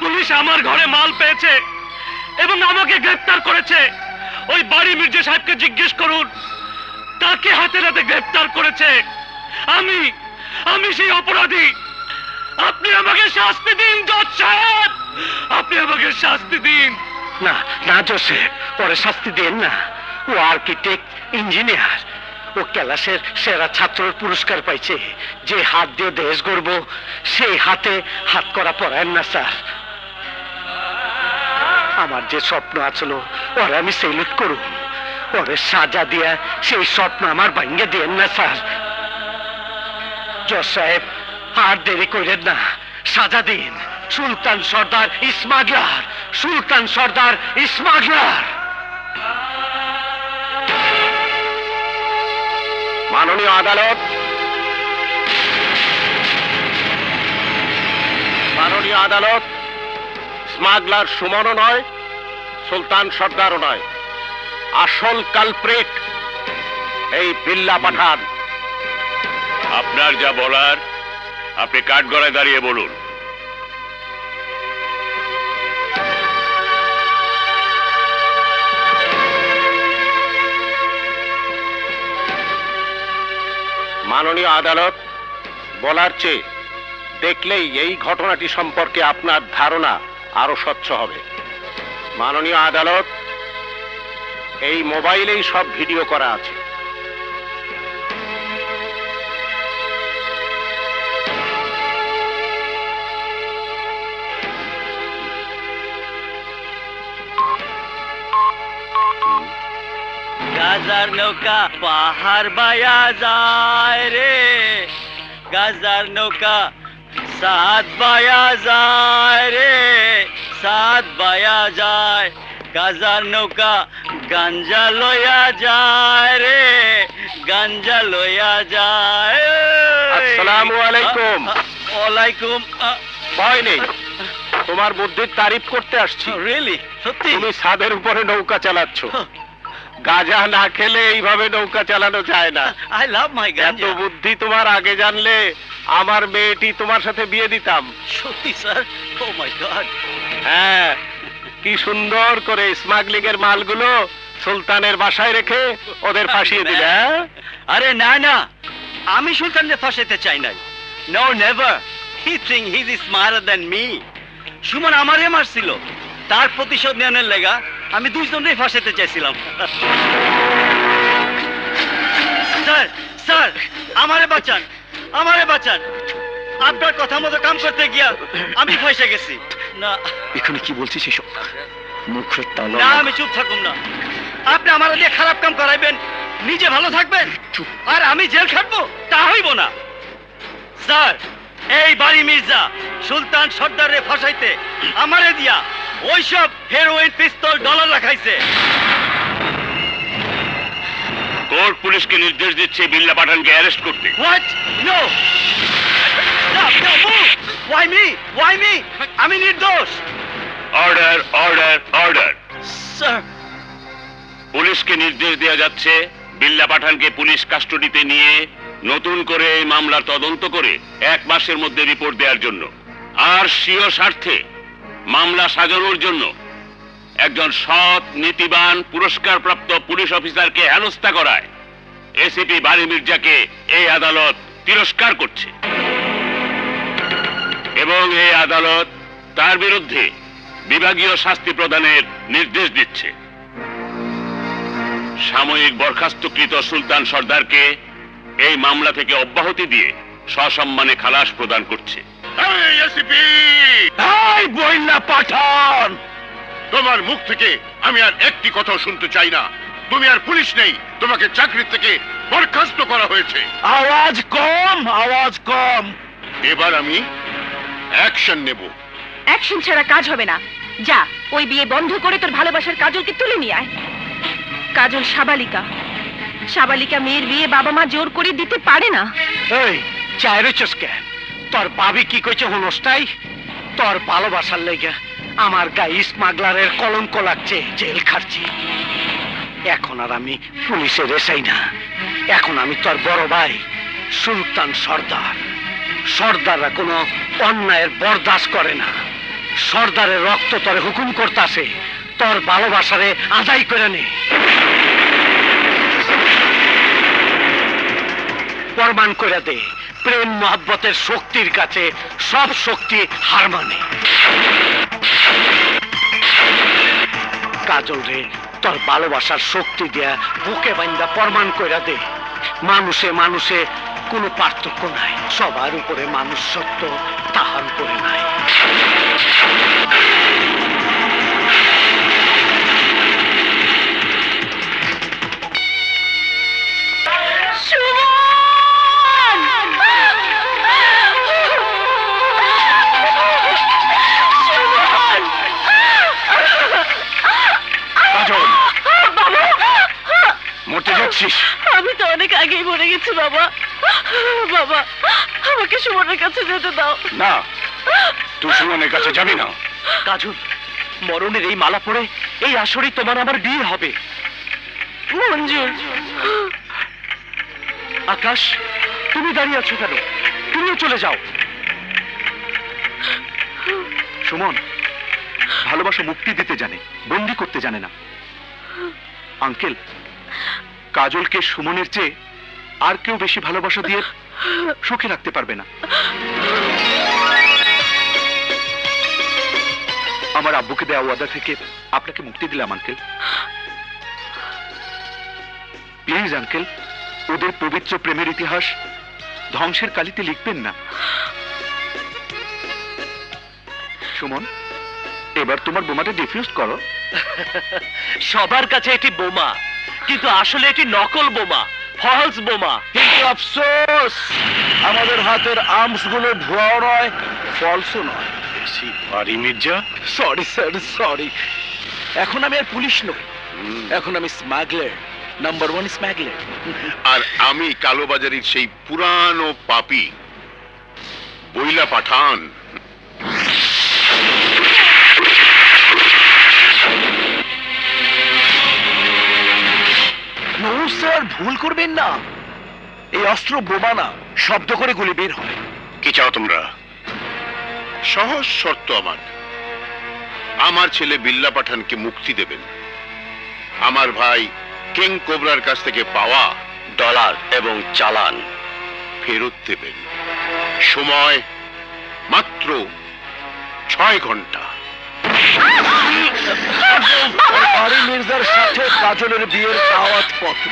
পুলিশ আমার ঘরে মাল পেয়েছে এবং আমাকে গ্রেফতার করেছে। ওই বাড়ি মির্জা সাহেবকে জিজ্ঞেস করুন, তাকে হাতে নাতে গ্রেফতার করেছে। আমি সেই অপরাধী। আপনি আমাকে শাস্তি দিন জজ সাহেব, আপনি আমাকে শাস্তি দিন। না না জোসেফ, পরে শাস্তি দেন না। ও আর্কিটেক্ট, ইঞ্জিনিয়ার, ও ক্লাসের সেরা ছাত্রের পুরস্কার পাইছে। যে হাত দিয়ে দেশ গড়ব, সেই হাতে হাত করা পড়ায় না স্যার। আমার যে স্বপ্ন আছিল, ওরা আমি সেলুট করুন। ওরে সাজা দিয়া সেই স্বপ্ন আমার ভাঙ্গে দেন না স্যার। জজ সাহেব, আর দেরি করেন না, সাজা দিন। সুলতান সর্দার স্মাগলার, সুলতান সর্দার স্মাগলার। মাননীয় আদালত, মাননীয় আদালত, স্মাগলার সুমনও নয়, সুলতান সর্দারও নয়। আসল কালপ্রিট এই বিল্লা পাঠান। আপনার যা বলার আপনি কাঠগড়ায় দাঁড়িয়ে বলুন। মাননীয় আদালত, বলার চেয়ে দেখলেই এই ঘটনাটি সম্পর্কে আপনার ধারণা আরো স্বচ্ছ হবে। মাননীয় আদালত, এই মোবাইলেই সব ভিডিও করা আছে। গাজার নৌকা পাহাড় বায়া যায় রে, গাজার নৌকা সাত বায়া যায় রে, সাত বায়া যায়, গাজার নৌকা গাঞ্জা লইয়া যায় রে, গাঞ্জা লইয়া যায়। আসসালামু আলাইকুম। ওয়ালাইকুম। ভয় নেই, তোমার বুদ্ধির তারিফ করতে আসছি। রিয়েলি? সত্যি? তুমি ছাদের উপরে নৌকা চালাচ্ছ, গাঁজা না খেলে এইভাবে নৌকা চালানো যায় না। আই লাভ মাই এত গাঞ্জা। বুদ্ধি তোমার আগে জানলে আমার মেয়েটি তোমার সাথে বিয়ে দিতাম। সত্যি স্যার? ও মাই গড। হ্যাঁ, কি সুন্দর করে স্মাগলিং এর মালগুলো সুলতানের বাসায় রেখে ওদের ফাঁসিয়ে দিলে। হ্যাঁ? আরে না না, আমি সুলতানকে ফাঁসাইতে চাই নাই। No never. He think he is smarter than me. Suman আমারে মারছিল, তার প্রতিশোধ নেওয়ার লেগা আমি দুইজনেই ফাঁসাইতে চাইছিলাম। স্যার স্যার, আমারে বাঁচান, আমারে বাঁচান। আপনার কথা মতো কাম করতে গিয়া আমি ফাঁসে গেছি। না এখানে কি বলছিস এসব? মুখের তালা। না, আমি চুপ থাকুম না। আপনি আমার দিয়ে খারাপ কাম করাইবেন, নিজে ভালো থাকবেন, আর আমি জেল খাটবো, তা হইব না। স্যার, এই বাড়ি মির্জা সুলতান সর্দারে ফাঁসাইতে আমারে দিয়া ওইসব হেরোইন, পিস্তল, ডলার রাখাইছে। কোর্ট পুলিশকে নির্দেশ দিচ্ছে বিল্লা পাঠানকে অ্যারেস্ট করতে। What? No, why me, why me? আমি নির্দোষ। Order, order, order. স্যার, পুলিশকে নির্দেশ দেওয়া যাচ্ছে বিল্লা পাঠানকে পুলিশ কাস্টডিতে নিয়ে নতুন করে এই মামলার তদন্ত করে 1 মাসের মধ্যে রিপোর্ট দেওয়ার জন্য, আর স্বীয় স্বার্থে মামলা সাজানোর জন্য একজন সৎ, নীতিবান, পুরস্কারপ্রাপ্ত পুলিশ অফিসারকে হেনস্থা করায় এসিপি বারী মির্জাকে এই আদালত তিরস্কার করছে এবং এই আদালত তার বিরুদ্ধে বিভাগীয় শাস্তি প্রদানের নির্দেশ দিচ্ছে। সাময়িক বরখাস্তকৃত সুলতান সর্দারকে এই মামলা থেকে অব্যাহতি দিয়ে সসম্মানে খালাস প্রদান করছে। এই বইলা পাঠান, তোমার মুখ থেকে আমি আর একটি কথা শুনতে চাই না। তুমি আর পুলিশ নেই, তোমাকে চাকরি থেকে বরখাস্ত করা হয়েছে। আওয়াজ কম, আওয়াজ কম। এবার আমি অ্যাকশন নেব। অ্যাকশন ছাড়া কাজ হবে না। যা, ওই বিয়ে বন্ধ করে তোর ভালোবাসার কাজলকে তুলে নিয়ে আয়। কাজল সাবালিকা, সাবালিকা মেয়ের বিয়ে বাবা মা জোর করে দিতে পারে না। এই চাইরেছস কেন? তোর ভাবি কি কইছে হনস্তাই? তোর ভালোবাসার লেগে আমার গায়ে স্মাগলারের কলঙ্ক লাগছে, জেল খাচ্ছি। এখন আর আমি পুলিশের এসাই না, এখন আমি তোর বড় ভাই সুলতান সর্দার। সর্দাররা কোনো অন্যায়ের বরদাস্ত করে না। সর্দারের রক্ত তোরে হুকুম করতাছে, তোর ভালোবাসারে আদায় করে নে। প্রমাণ করে দে, প্রেম মহব্বতের শক্তির কাছে সব শক্তি হার মানে। কাজল রে, তোর ভালোবাসার শক্তি দিয়া বুকে বান্ধা প্রমাণ করে দে, মানুষে মানুষে কোনো পার্থক্য নাই, সবার উপরে মানুষ সত্য, তাহার উপরে নাই। মরতে যাচ্ছিস? আমি তো অনেক আগেই মরে গেছি বাবা। বাবা, আমাকে সুমনের কাছে যেতে দাও। না, তুই সুমনের কাছে যাবি না। কাজল, মরণের এই মালা পরে এই আসরে তোমার আমার বিয়ে হবে। মঞ্জুর। আকাশ, তুমি দাঁড়িয়ে আছো কেন? তুমিও চলে যাও। সুমন ভালোবাসা মুক্তি দিতে জানে, বন্দি করতে জানে না। আঙ্কেল, কাজলকে সুমনের চেয়ে আর কেউ বেশি ভালোবাসা দিয়ে সুখে রাখতে পারবে না। আমার আব্বুকে দেওয়া ওয়াদা থেকে আপনাকে মুক্তি দিলাম আঙ্কেল। প্লিজ আঙ্কেল, ওদের পবিত্র প্রেমের ইতিহাস ধ্বংসের কালিতে লিখবেন না। সুমন, এবার তোমার বোমাটা ডিফিউজ করো। সবার কাছে এটি বোমা, কিন্তু আসলে এটি নকল বোমা, ফলস বোমা। কিন্তু আফসোস আমাদের হাতের আর্মস গুলো ভুয়াও নয়, ফলসও নয়। Sorry Mirza, sorry sir, sorry. এখন আমি আর পুলিশ নই, এখন আমি স্মাগলার, নাম্বার 1 স্মাগলার। আর আমি কালোবাজারির সেই পুরানো পাপী বইলা পাঠান। নো স্যার, ভুল করবেন না, এই অস্ত্র বোমা না, শব্দ করে গুলি বের হয়। কি চাও তোমরা? সহজ শর্ত আমার ছেলে বিল্লা পাঠানকে মুক্তি দেবেন, আমার ভাই কিং কোবরার কাছ থেকে পাওয়া ডলার এবং চালান ফেরত দেবেন। সময় মাত্র 6 ঘন্টা। বাড়ি মির্জার সাথে কাজলের বিয়ের দাওয়াত পত্র।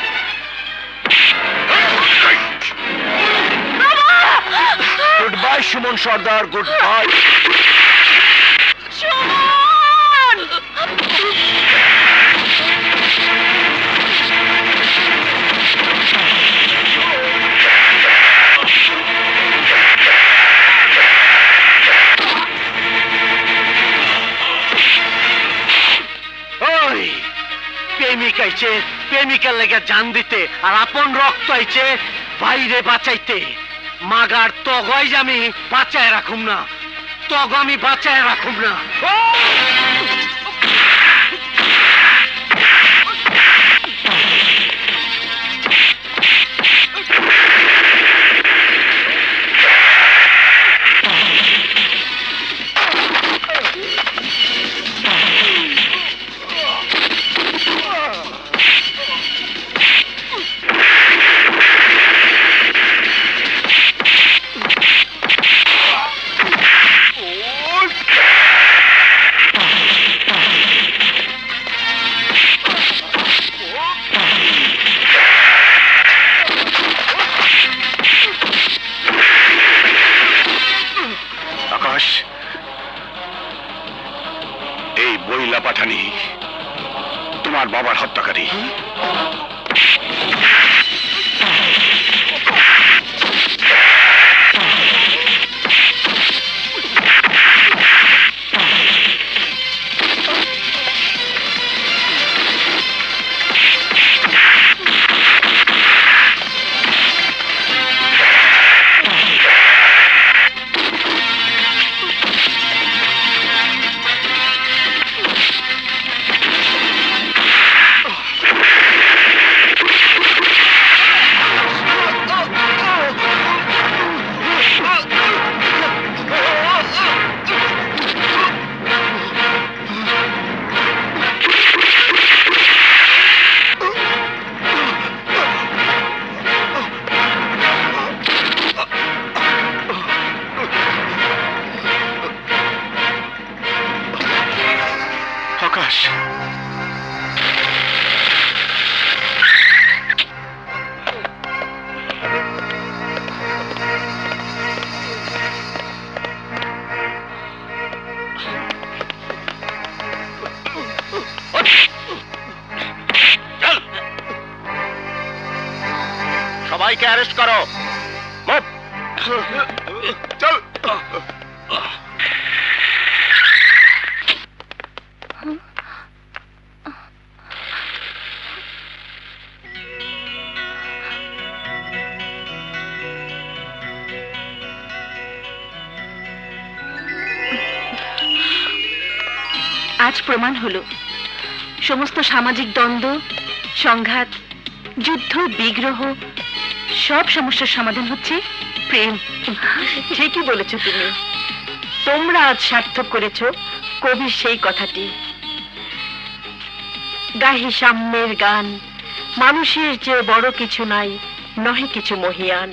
গুড বাই সুমন সর্দার, গুড বাই। প্রেমিক আইছে প্রেমিকার লেগে জান দিতে, আর আপন রক্ত আইছে বাইরে বাঁচাইতে। মাগার তগই আমি বাঁচায় রাখুম না, তগ আমি বাঁচায় রাখুম না। আকাশ, এই বইলা পাঠানি তোমার বাবার হত্যাকারী। আকাশ, সবাইকে অ্যারেস্ট করো। চল। আজ প্রমাণ হলো সমস্ত সামাজিক দ্বন্দ্ব, সংঘাত, যুদ্ধ, বিগ্রহ, সব সমস্যার সমাধান হচ্ছে প্রেম। ঠিকই বলেছো তুমি। তোমরা আজ সার্থক করেছো কবির সেই কথাটি, গাহি সাম্যের গান, মানুষের যে বড় কিছু নাই, নহে কিছু মহিয়ান।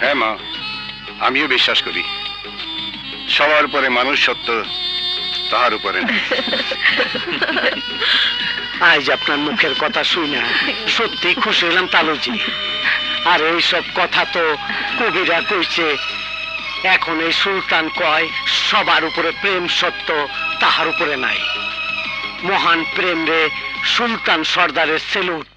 হ্যাঁ মা, আমিও বিশ্বাস করি সবার উপরে মানুষ সত্য, তাহার উপরে না। আজ আপনার মুখের কথা শুই না সত্যি খুশি হলাম তালুজি। আর এইসব কথা তো কবিরা কইছে, এখন এই সুলতান কয় সবার উপরে প্রেম সত্য, তাহার উপরে নাই। মহান প্রেম রে সুলতান সর্দারের সেলুট।